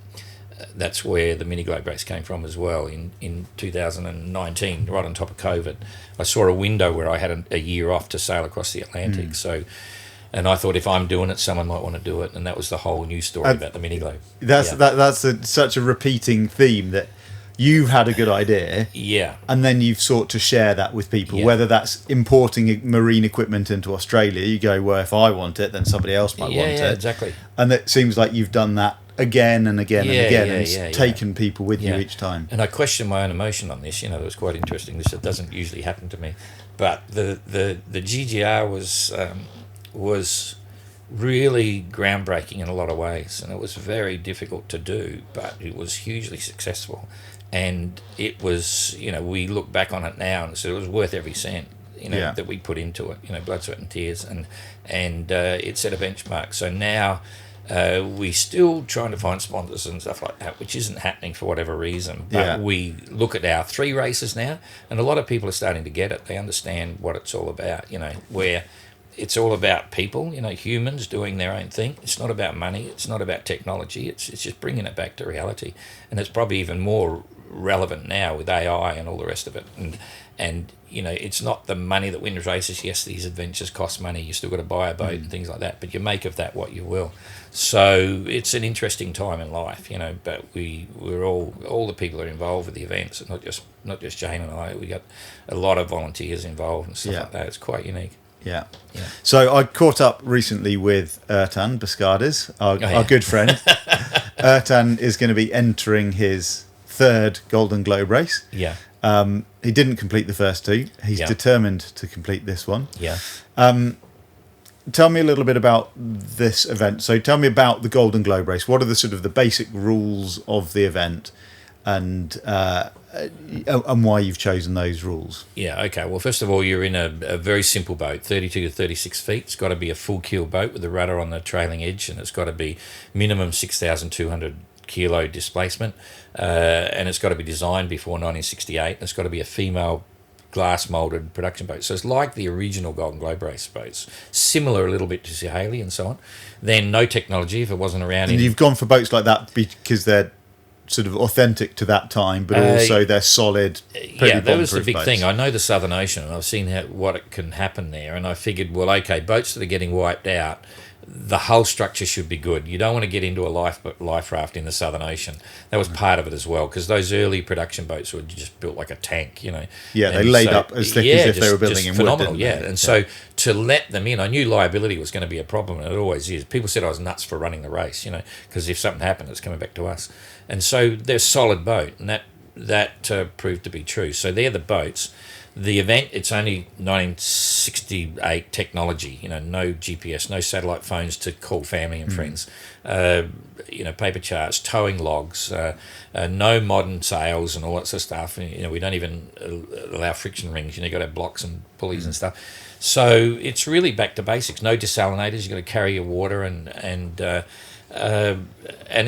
that's where the Mini Globe race came from as well. In 2019, right on top of COVID, I saw a window where I had a year off to sail across the Atlantic. And I thought, if I'm doing it, someone might want to do it, and that was the whole news story about the Mini Globe. That's such a repeating theme, that you've had a good idea, and then you've sought to share that with people. Whether that's importing marine equipment into Australia, you go, well, if I want it, then somebody else might want it. Yeah, exactly. And it seems like you've done that again and again and again, and it's taken people with you each time. And I question my own emotion on this. It was quite interesting. It doesn't usually happen to me, but the GGR was really groundbreaking in a lot of ways, and it was very difficult to do, but it was hugely successful. And it was, we look back on it now and so it was worth every cent, that we put into it, blood, sweat and tears, and it set a benchmark. So now we still trying to find sponsors and stuff like that, which isn't happening for whatever reason. But we look at our 3 races now, and a lot of people are starting to get it. They understand what it's all about, where it's all about people, humans doing their own thing. It's not about money. It's not about technology. It's just bringing it back to reality. And it's probably even more relevant now with AI and all the rest of it. And it's not the money that wins races. Yes, these adventures cost money. You still got to buy a boat and things like that. But you make of that what you will. So it's an interesting time in life, But we're all the people that are involved with the events, and not just Jane and I. We got a lot of volunteers involved and stuff like that. It's quite unique. Yeah. So I caught up recently with Ertan Buscades, our good friend. Ertan is going to be entering his 3rd Golden Globe race. Yeah. He didn't complete the first 2. He's determined to complete this one. Yeah. Tell me a little bit about this event. So tell me about the Golden Globe race. What are the sort of the basic rules of the event, and why you've chosen those rules? Yeah, okay. Well, first of all, you're in a very simple boat, 32 to 36 feet. It's got to be a full keel boat with a rudder on the trailing edge, and it's got to be minimum 6,200 kilo displacement, and it's got to be designed before 1968. It's got to be a female glass moulded production boat. So it's like the original Golden Globe race boats, similar a little bit to Suhaili and so on. Then no technology if it wasn't around. And you've gone for boats like that because they're sort of authentic to that time, but also they're solid. That was the big thing. I know the Southern Ocean, and I've seen what it can happen there, and I figured, well, okay, boats that are getting wiped out, the hull structure should be good. You don't want to get into a life raft in the Southern Ocean. That was part of it as well, because those early production boats were just built like a tank, Yeah, they laid up as thick as if they were building in phenomenal, wood. And so to let them in, I knew liability was going to be a problem, and it always is. People said I was nuts for running the race, because if something happened, it's coming back to us. And so they're a solid boat, and that proved to be true. So they're the boats. The event, it's only 1968 technology, no GPS, no satellite phones to call family and friends, paper charts, towing logs, no modern sails and all that sort of stuff. We don't even allow friction rings, you've got to have blocks and pulleys and stuff. So it's really back to basics. No desalinators, you've got to carry your water and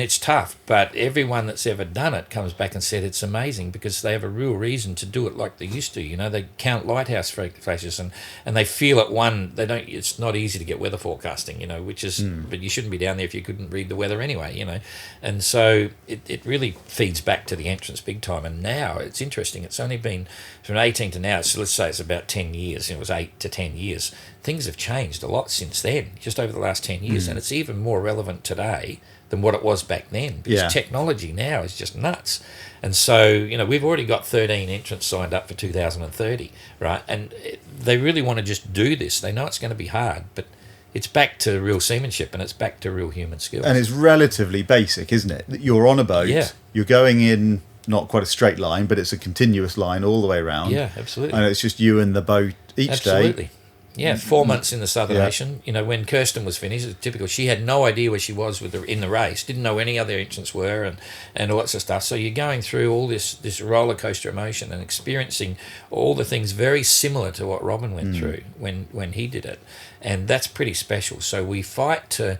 it's tough, but everyone that's ever done it comes back and said it's amazing because they have a real reason to do it like they used to. They count lighthouse flashes and they feel at one. They don't. It's not easy to get weather forecasting, which is. But you shouldn't be down there if you couldn't read the weather anyway, And so it really feeds back to the entrance big time. And now it's interesting. It's only been from 18 to now. So let's say it's about 10 years. It was 8 to 10 years. Things have changed a lot since then, just over the last 10 years, and it's even more relevant today than what it was back then, because technology now is just nuts. And so, we've already got 13 entrants signed up for 2030, right? And they really want to just do this. They know it's going to be hard, but it's back to real seamanship and it's back to real human skills. And it's relatively basic, isn't it? You're on a boat, you're going in not quite a straight line, but it's a continuous line all the way around. Yeah, absolutely. And it's just you and the boat each day. Yeah, 4 months in the Southern Ocean. You know, when Kirsten was finished, it's typical. She had no idea where she was in the race. Didn't know any other entrants were, and all that sort of stuff. So you're going through all this roller coaster emotion and experiencing all the things very similar to what Robin went through when he did it, and that's pretty special. So we fight to,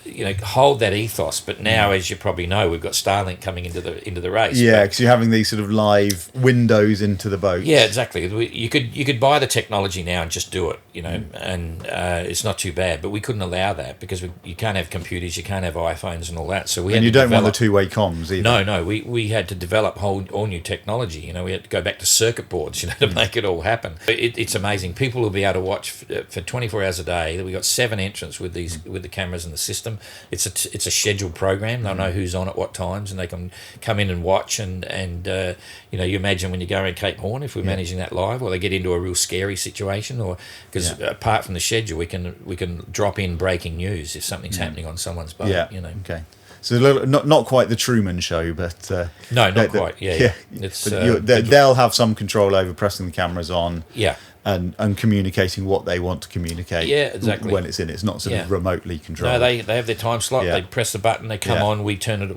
you know, hold that ethos. But now, as you probably know, we've got Starlink coming into the race. Yeah, because you're having these sort of live windows into the boat. Yeah, exactly. You could buy the technology now and just do it, you know, and it's not too bad. But we couldn't allow that because you can't have computers, you can't have iPhones and all that. So we had you don't want the two-way comms either. No. We had to develop all new technology. You know, we had to go back to circuit boards, you know, to make it all happen. It's amazing. People will be able to watch for 24 hours a day. We got 7 entrants with the cameras and the system. It's a scheduled program. They'll know who's on at what times, and they can come in and watch. And you know, you imagine when you go around Cape Horn, if we're managing that live, or they get into a real scary situation, or because apart from the schedule, we can drop in breaking news if something's happening on someone's boat. Yeah. You know. Okay. So not quite the Truman Show, but no, not quite. Yeah. It's they'll have some control over pressing the cameras on. Yeah. And communicating what they want to communicate. Yeah, exactly. When it's not sort of remotely controlled. No, they have their time slot. Yeah. They press the button. They come on. We turn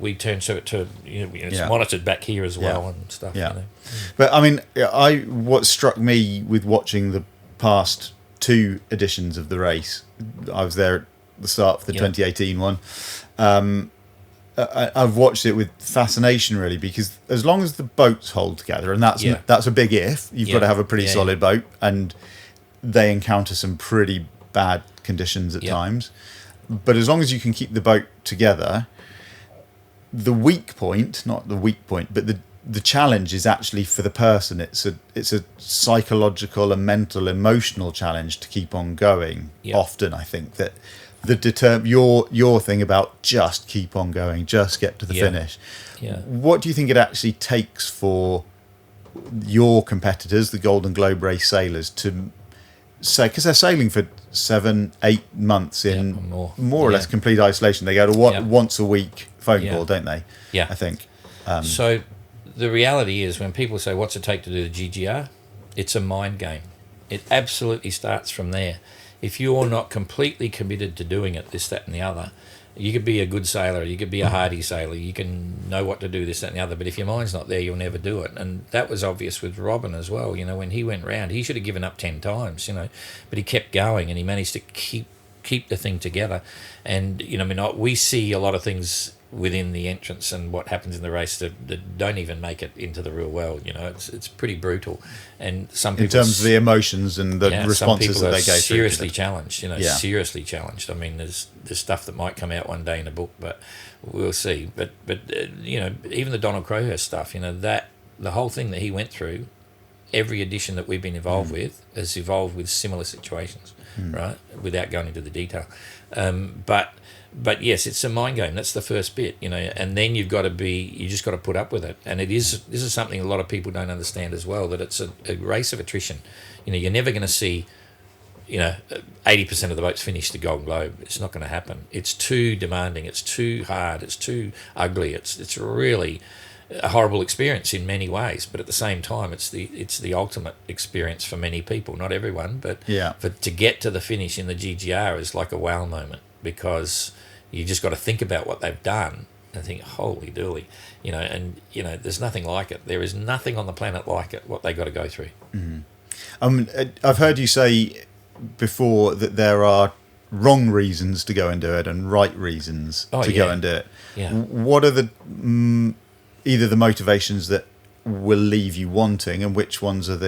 so it to it's monitored back here as well and stuff. Yeah. You know. But I mean, what struck me with watching the past 2 editions of the race, I was there at the start for the 2018 one. I've watched it with fascination, really, because as long as the boats hold together, and that's a big if, you've got to have a pretty solid boat, and they encounter some pretty bad conditions at times. But as long as you can keep the boat together, the weak point, not the weak point, but the challenge is actually for the person. It's a psychological and mental, emotional challenge to keep on going. Often, I think that your thing about just keep on going, just get to the finish. Yeah. What do you think it actually takes for your competitors, the Golden Globe race sailors, to say, because they're sailing for 7-8 months in more or less complete isolation. They go to once a week phone call, don't they? Yeah, I think. So the reality is, when people say, "What's it take to do the GGR?" It's a mind game. It absolutely starts from there. If you're not completely committed to doing it, this, that, and the other, you could be a good sailor, you could be a hardy sailor, you can know what to do, this, that, and the other, but if your mind's not there, you'll never do it. And that was obvious with Robin as well. You know, when he went round, he should have given up 10 times, you know, but he kept going, and he managed to keep the thing together. And, you know, I mean, we see a lot of things within the entrance and what happens in the race that don't even make it into the real world. You know, it's pretty brutal. And some people, in terms of the emotions and the responses that they go through, seriously challenged. You know, seriously challenged. I mean, there's stuff that might come out one day in a book, but we'll see. But you know, even the Donald Crowhurst stuff. You know, that the whole thing that he went through, every edition that we've been involved with has evolved with similar situations, right? Without going into the detail, But yes, it's a mind game. That's the first bit, you know, and then you just got to put up with it. And this is something a lot of people don't understand as well, that it's a race of attrition. You know, you're never going to see, you know, 80% of the boats finish the Golden Globe. It's not going to happen. It's too demanding. It's too hard. It's too ugly. It's really a horrible experience in many ways. But at the same time, it's the ultimate experience for many people. Not everyone, but to get to the finish in the GGR is like a wow moment, because you just got to think about what they've done and think, holy dooly, you know, and, you know, there's nothing like it. There is nothing on the planet like it, what they got to go through. I've heard you say before that there are wrong reasons to go and do it and right reasons to go and do it. Yeah. What are the either the motivations that will leave you wanting, and which ones are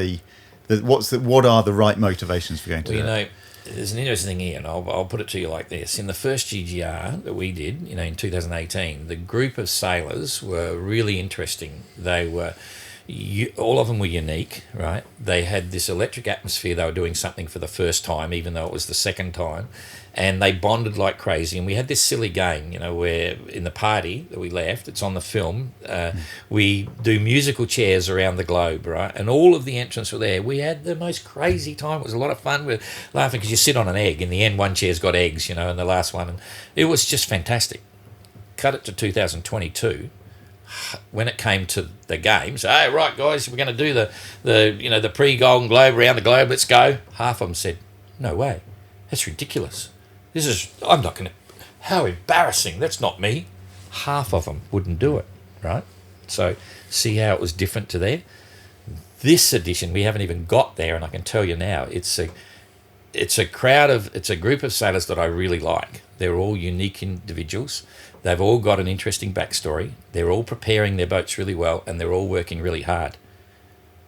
what are the right motivations for going to do it? You know, there's an interesting thing here, and I'll put it to you like this. In the first GGR that we did, you know, in 2018, the group of sailors were really interesting. They were, all of them were unique, right? They had this electric atmosphere. They were doing something for the first time, even though it was the second time. And they bonded like crazy. And we had this silly game, you know, where in the party that we left, it's on the film, we do musical chairs around the globe, right? And all of the entrants were there. We had the most crazy time. It was a lot of fun. We were laughing because you sit on an egg. In the end, one chair's got eggs, you know, and the last one. And it was just fantastic. Cut it to 2022. When it came to the games, hey, right, guys, we're going to do the pre-Golden Globe around the globe. Let's go. Half of them said, no way. That's ridiculous. I'm not going to, how embarrassing. That's not me. Half of them wouldn't do it, right? So see how it was different to there? This edition, we haven't even got there, and I can tell you now, it's a group of sailors that I really like. They're all unique individuals. They've all got an interesting backstory. They're all preparing their boats really well, and they're all working really hard.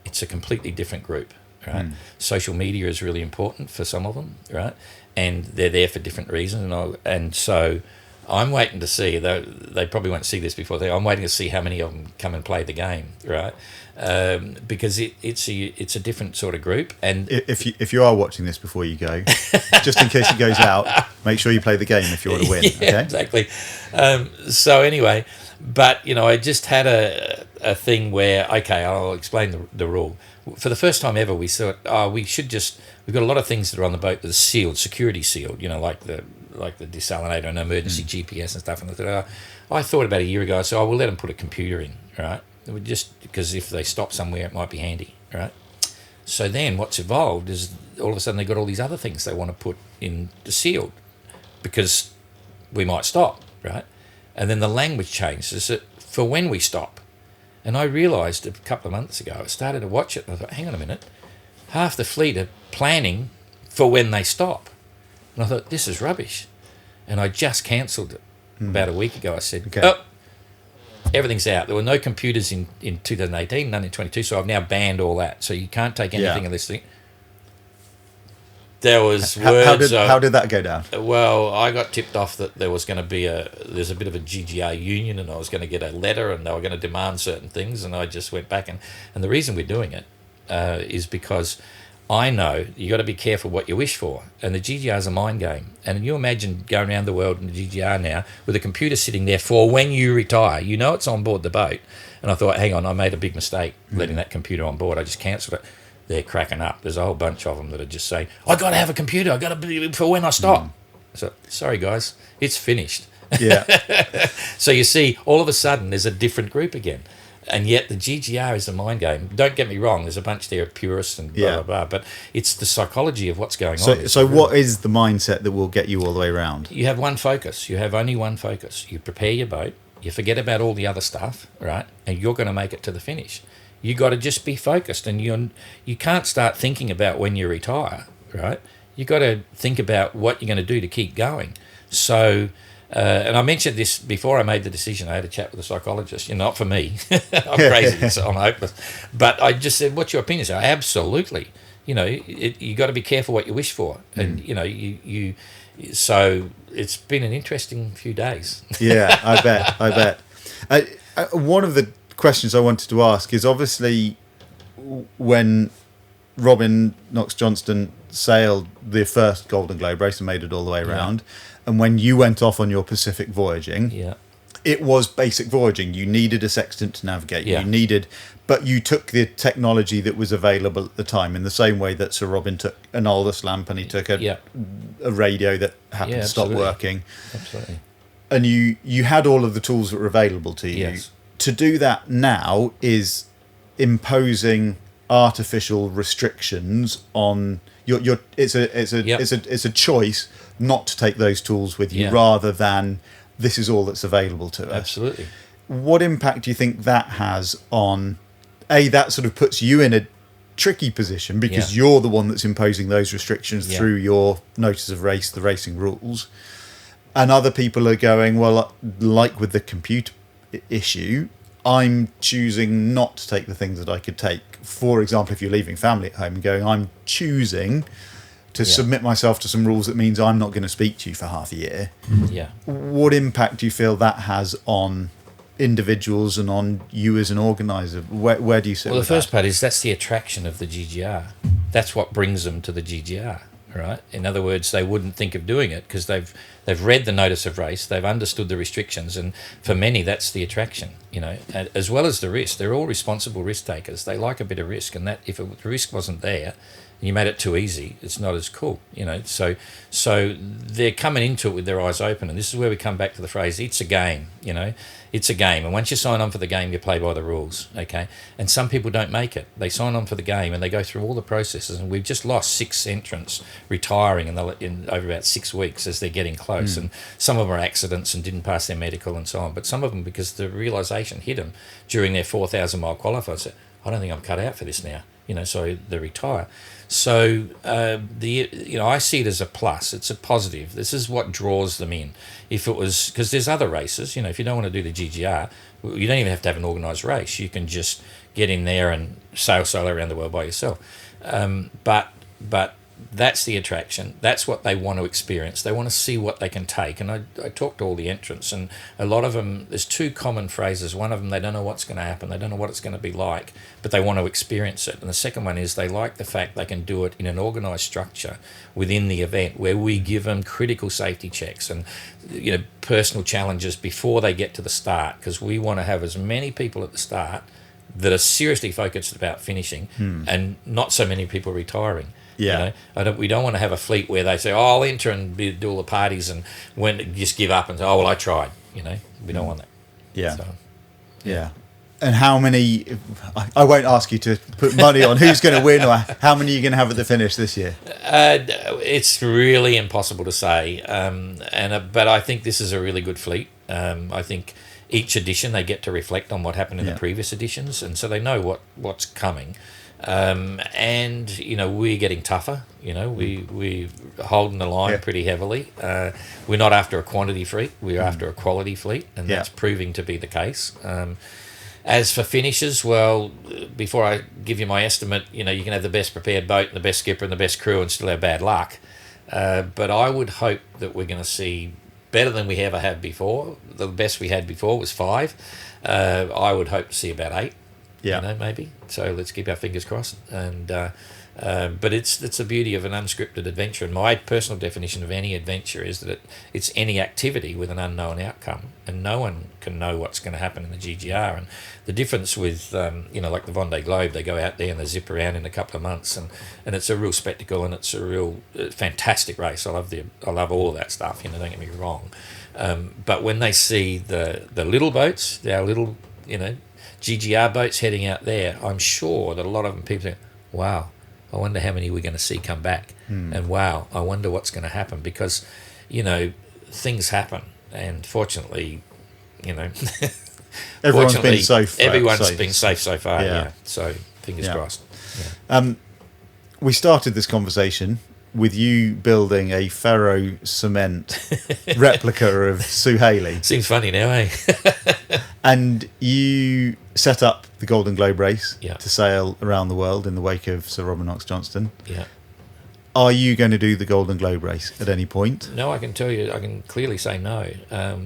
It's a completely different group, right? Social media is really important for some of them, right? And they're there for different reasons. And so I'm waiting to see, though they probably won't see this before, I'm waiting to see how many of them come and play the game, right? Because it's a different sort of group. And if you are watching this before you go, just in case it goes out, make sure you play the game if you want to win. Yeah, okay? Exactly. So anyway, but I just had a thing where, okay, I'll explain the rule. For the first time ever, we thought, we've got a lot of things that are on the boat that are sealed, security sealed, like the desalinator and emergency GPS and stuff. And I thought about a year ago, so we'll let them put a computer in, right? Just because if they stop somewhere, it might be handy, right? So then what's evolved is all of a sudden they've got all these other things they want to put in the sealed because we might stop, right? And then the language changes for when we stop. And I realised a couple of months ago, I started to watch it and I thought, hang on a minute, half the fleet are planning for when they stop. And I thought, this is rubbish. And I just cancelled it about a week ago. I said, everything's out. There were no computers in 2018, none in 22, so I've now banned all that. So you can't take anything in this thing. There was words. How did that go down? Well, I got tipped off that there was going to be there's a bit of a GGR union, and I was going to get a letter, and they were going to demand certain things, and I just went back. And the reason we're doing it is because I know you got to be careful what you wish for, and the GGR is a mind game. And you imagine going around the world in the GGR now with a computer sitting there for when you retire. It's on board the boat. And I thought, hang on, I made a big mistake letting that computer on board. I just cancelled it. They're cracking up. There's a whole bunch of them that are just saying, I got to have a computer. I got to be for when I stop. So sorry guys, it's finished. Yeah. So you see, all of a sudden there's a different group again. And yet the GGR is a mind game. Don't get me wrong, there's a bunch there of purists and blah, blah, blah. But it's the psychology of what's going on. So what is the mindset that will get you all the way around? You have one focus. You have only one focus. You prepare your boat. You forget about all the other stuff, right? And you're going to make it to the finish. You got to just be focused. And you can't start thinking about when you retire, right? You got to think about what you're going to do to keep going. So... and I mentioned this before I made the decision. I had a chat with a psychologist. Not for me. I'm crazy. So I'm hopeless. But I just said, what's your opinion? So absolutely. You got to be careful what you wish for. And, so it's been an interesting few days. Yeah, I bet. One of the questions I wanted to ask is obviously when Robin Knox-Johnston sailed the first Golden Globe race and made it all the way around. And when you went off on your Pacific voyaging, it was basic voyaging. You needed a sextant to navigate. Yeah. But you took the technology that was available at the time in the same way that Sir Robin took an Aldous lamp and he took a radio that happened to stop working. Absolutely. And you had all of the tools that were available to you. Yes. To do that now is imposing artificial restrictions on your it's a choice not to take those tools with you rather than this is all that's available to us. Absolutely. What impact do you think that has on that sort of puts you in a tricky position because you're the one that's imposing those restrictions through your notice of race, the racing rules, and other people are going, well, like with the computer issue, I'm choosing not to take the things that I could take. For example, if you're leaving family at home and going, I'm choosing to submit myself to some rules that means I'm not going to speak to you for half a year. Yeah. What impact do you feel that has on individuals and on you as an organizer? Where do you sit? Well, the first part is that's the attraction of the GGR. That's what brings them to the GGR, right? In other words, they wouldn't think of doing it because they've They've read the notice of race. They've understood the restrictions, and for many, that's the attraction. As well as the risk. They're all responsible risk takers. They like a bit of risk, and that if the risk wasn't there, and you made it too easy, it's not as cool. So they're coming into it with their eyes open, and this is where we come back to the phrase: "It's a game." It's a game, and once you sign on for the game, you play by the rules, okay? And some people don't make it. They sign on for the game, and they go through all the processes, and we've just lost 6 entrants retiring in over about 6 weeks as they're getting close, and some of them are accidents and didn't pass their medical and so on, but some of them because the realisation hit them during their 4,000-mile qualifier, said, I don't think I'm cut out for this now, so they retire. So I see it as a plus. It's a positive. This is what draws them in. If it was, because there's other races, if you don't want to do the GGR, you don't even have to have an organised race. You can just get in there and sail solo around the world by yourself. But that's the attraction. That's what they want to experience. They want to see what they can take. And I talked to all the entrants, and a lot of them, there's 2 common phrases. One of them, they don't know what's going to happen. They don't know what it's going to be like, but they want to experience it. And the second one is they like the fact they can do it in an organised structure within the event where we give them critical safety checks and personal challenges before they get to the start, because we want to have as many people at the start that are seriously focused about finishing and not so many people retiring. Yeah. We don't want to have a fleet where they say, oh, I'll enter and do all the parties and when just give up and say, oh, well, I tried. We don't want that. Yeah. So, yeah. And how many, I won't ask you to put money on who's going to win or how many you're going to have at the finish this year. It's really impossible to say. But I think this is a really good fleet. I think each edition they get to reflect on what happened in the previous editions, and so they know what's coming. And we're getting tougher. We're holding the line pretty heavily. We're not after a quantity fleet, we're after a quality fleet, and that's proving to be the case. As for finishes, well, before I give you my estimate, you can have the best prepared boat and the best skipper and the best crew and still have bad luck. But I would hope that we're going to see better than we ever have before. The best we had before was 5. I would hope to see about 8. Maybe. So let's keep our fingers crossed. And but it's the beauty of an unscripted adventure. And my personal definition of any adventure is that it's any activity with an unknown outcome, and no one can know what's going to happen in the GGR. And the difference with like the Vendée Globe, they go out there and they zip around in a couple of months, and it's a real spectacle, and it's a real fantastic race. I love all of that stuff. Don't get me wrong. But when they see the little boats, our little GGR boats heading out there, I'm sure that a lot of them people think, wow, I wonder how many we're going to see come back. And wow, I wonder what's going to happen, because, things happen. And fortunately, everyone's been safe. Everyone's been safe so far, So fingers crossed. Yeah. We started this conversation with you building a ferro-cement replica of Suhaili. Seems funny now, eh? And you set up the Golden Globe race to sail around the world in the wake of Sir Robert Knox-Johnston. Yeah. Are you going to do the Golden Globe race at any point? No, I can tell you, I can clearly say no.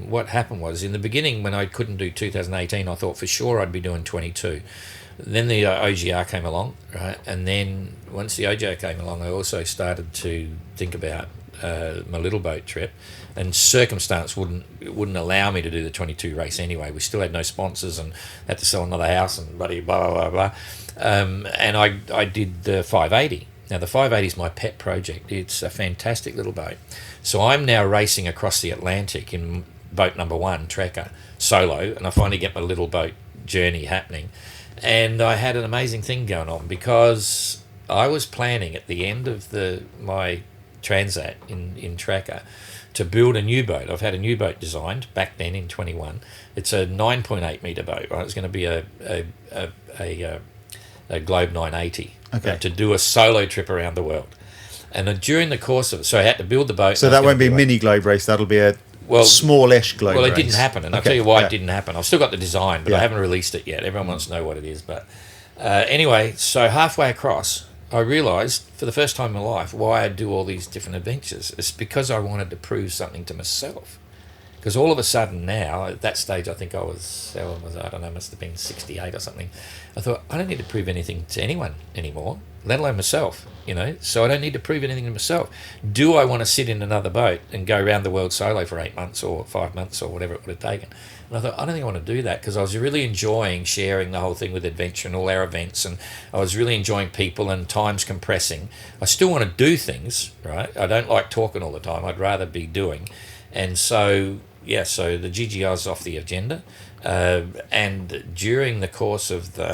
What happened was, in the beginning, when I couldn't do 2018, I thought for sure I'd be doing 22. Then the OGR came along, right? And then once the OGR came along, I also started to think about my little boat trip, and circumstance wouldn't allow me to do the 22 race anyway. We still had no sponsors and had to sell another house and blah, blah, blah, blah. And I did the 580. Now, the 580 is my pet project. It's a fantastic little boat. So I'm now racing across the Atlantic in boat number 1, Trekker, solo, and I finally get my little boat journey happening. And I had an amazing thing going on, because I was planning at the end of my Transat in Trekker to build a new boat. I've had a new boat designed back then in 21. It's a 9.8 metre boat, right? It's going to be a Globe 980 to do a solo trip around the world. And during the course of it, so I had to build the boat. So that won't be a mini Globe race, that'll be a smallish Globe race. Well, it didn't happen, and I'll tell you why it didn't happen. I've still got the design, but I haven't released it yet. Everyone wants to know what it is. But anyway, so halfway across, I realised for the first time in my life why I do all these different adventures. It's because I wanted to prove something to myself. Because all of a sudden now, at that stage, I think I was, I don't know, must have been 68 or something. I thought, I don't need to prove anything to anyone anymore. let alone myself. So I don't need to prove anything to myself. Do I want to sit in another boat and go around the world solo for 8 months or 5 months or whatever it would have taken? And I thought, I don't think I want to do that, because I was really enjoying sharing the whole thing with Adventure and all our events, and I was really enjoying people, and time's compressing. I still want to do things, right? I don't like talking all the time. I'd rather be doing. And so, so the GGR's off the agenda. And during the course of the...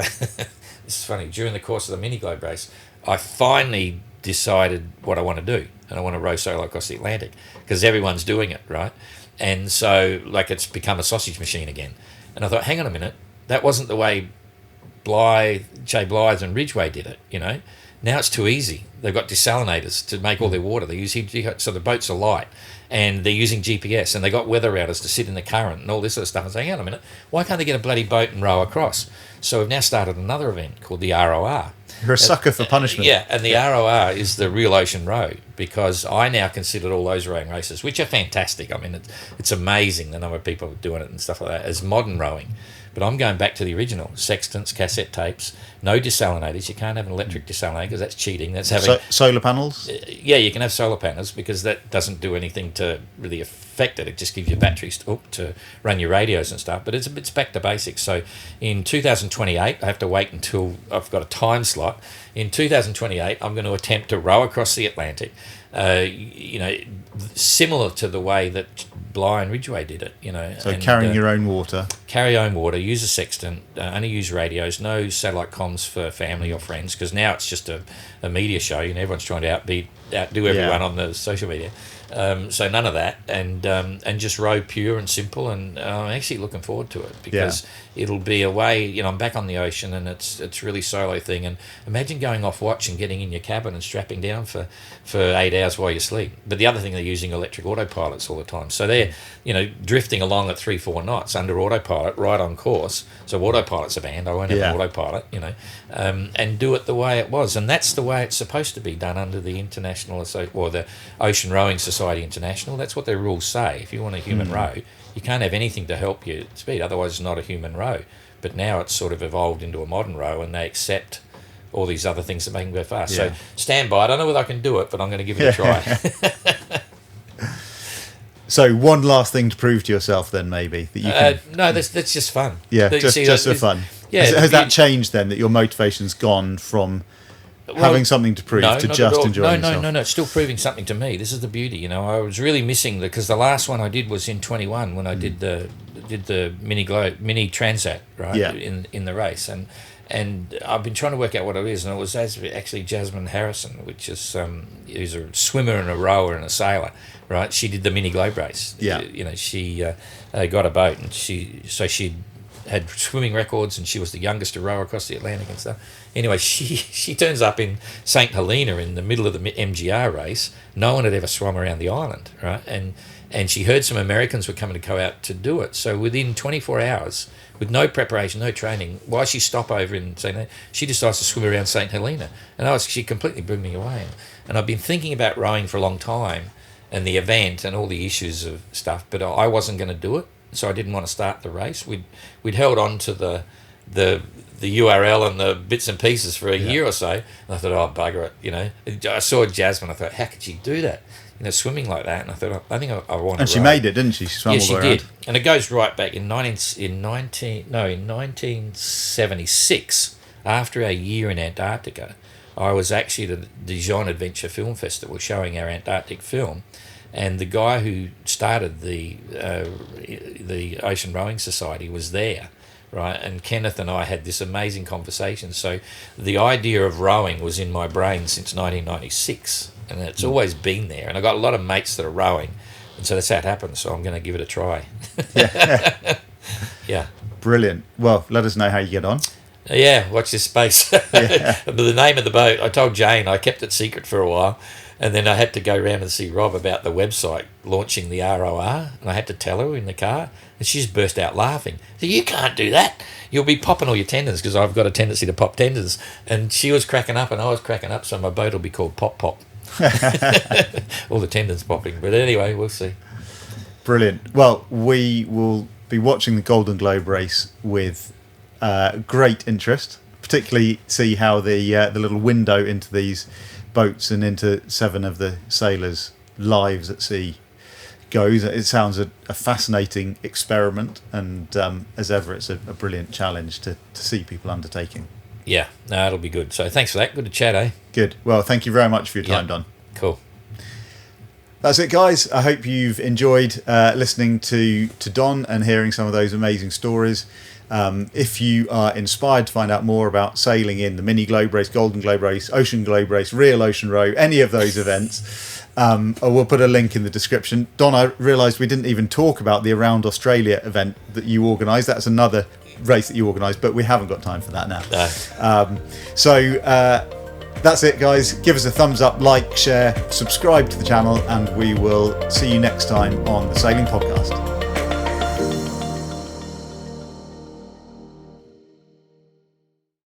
this is funny. During the course of the mini globe race, I finally decided what I want to do, and I want to row solo across the Atlantic, because everyone's doing it, right? And so, it's become a sausage machine again. And I thought, hang on a minute, that wasn't the way Jay Blythe and Ridgway did it, Now it's too easy. They've got desalinators to make all their water. They use so the boats are light, and they're using GPS, and they got weather routers to sit in the current and all this sort of stuff. And saying, hang on a minute, why can't they get a bloody boat and row across? So we've now started another event called the ROR. You're a sucker for punishment. Yeah, and the ROR is the Real Ocean Row, because I now consider all those rowing races, which are fantastic. I mean, it's amazing the number of people doing it and stuff like that, as modern rowing. But I'm going back to the original, sextants, cassette tapes, no desalinators. You can't have an electric desalinator, because that's cheating. That's having solar panels. Yeah, you can have solar panels, because that doesn't do anything to really affect it. It just gives you batteries to run your radios and stuff. But it's back to basics. So in 2028, I have to wait until I've got a time slot. In 2028, I'm going to attempt to row across the Atlantic, similar to the way that Bly and Ridgway did it, So carrying your own water. Carry your own water, use a sextant, only use radios, no satellite comms for family or friends, because now it's just a media show, everyone's trying to outdo everyone on the social media. So none of that, and just row pure and simple, and I'm actually looking forward to it, because it'll be a way, I'm back on the ocean, and it's really solo thing. And imagine going off watch and getting in your cabin and strapping down for 8 hours while you sleep. But the other thing, they're using electric autopilots all the time, so they're drifting along at 3-4 knots under autopilot, right on course. So autopilot's a band. I won't have an autopilot, and do it the way it was, and that's the way it's supposed to be done under the international or the Ocean Rowing Society International. That's what their rules say. If you want a human row, you can't have anything to help you speed, otherwise it's not a human row. But now it's sort of evolved into a modern row, and they accept all these other things that make them go fast. So stand by. I don't know whether I can do it, but I'm going to give it a try. So one last thing to prove to yourself, then, maybe that you can. No, that's just fun. Yeah, just for fun. Yeah, has that changed then? That your motivation's gone from having something to prove to just enjoying yourself? No. It's still proving something to me. This is the beauty. I was really missing because the last one I did was in 21 when I did the mini transat, right? Yeah. In the race, and I've been trying to work out what it is, and it was actually Jasmine Harrison, which is who's a swimmer and a rower and a sailor, right? She did the mini globe race. Yeah. She got a boat, and she had swimming records, and she was the youngest to row across the Atlantic and stuff. Anyway, she turns up in St Helena in the middle of the MGR race. No one had ever swum around the island, right? And she heard some Americans were coming to go out to do it. So within 24 hours, with no preparation, no training, why she stop over in St Helena? She decides to swim around St Helena. And she completely blew me away. And I've been thinking about rowing for a long time, and the event and all the issues of stuff, but I wasn't going to do it. So I didn't want to start the race. We'd held on to the URL and the bits and pieces for a year or so, and I thought, oh, bugger it, I saw Jasmine. I thought, how could she do that? Swimming like that, and I thought, I think I want to. And she made it, didn't she? She swam all the way around. Did, and it goes right back in 1976. After a year in Antarctica, I was actually at the Dijon Adventure Film Festival showing our Antarctic film. And the guy who started the Ocean Rowing Society was there, right? And Kenneth and I had this amazing conversation. So the idea of rowing was in my brain since 1996, and it's always been there. And I've got a lot of mates that are rowing, and so that's how it happened. So I'm going to give it a try. Yeah. Brilliant. Well, let us know how you get on. Yeah, watch this space. The name of the boat, I told Jane, I kept it secret for a while. And then I had to go around and see Rob about the website launching the ROR, and I had to tell her in the car, and she just burst out laughing. So you can't do that. You'll be popping all your tendons, because I've got a tendency to pop tendons. And she was cracking up, and I was cracking up, so my boat will be called Pop Pop. All the tendons popping. But anyway, we'll see. Brilliant. Well, we will be watching the Golden Globe race with great interest, particularly see how the little window into these boats and into 7 of the sailors' lives at sea goes. It sounds a fascinating experiment, and as ever, it's a brilliant challenge to see people undertaking. Yeah, no, it'll be good. So thanks for that. Good to chat, eh? Good. Well, thank you very much for your time, Don. Cool. That's it, guys. I hope you've enjoyed listening to Don and hearing some of those amazing stories. If you are inspired to find out more about sailing in the Mini Globe Race, Golden Globe Race, Ocean Globe Race, Real Ocean Row, any of those events, we'll put a link in the description. Don, I realised we didn't even talk about the Around Australia event that you organised. That's another race that you organised, but we haven't got time for that now. That's it, guys. Give us a thumbs up, like, share, subscribe to the channel, and we will see you next time on the Sailing Podcast.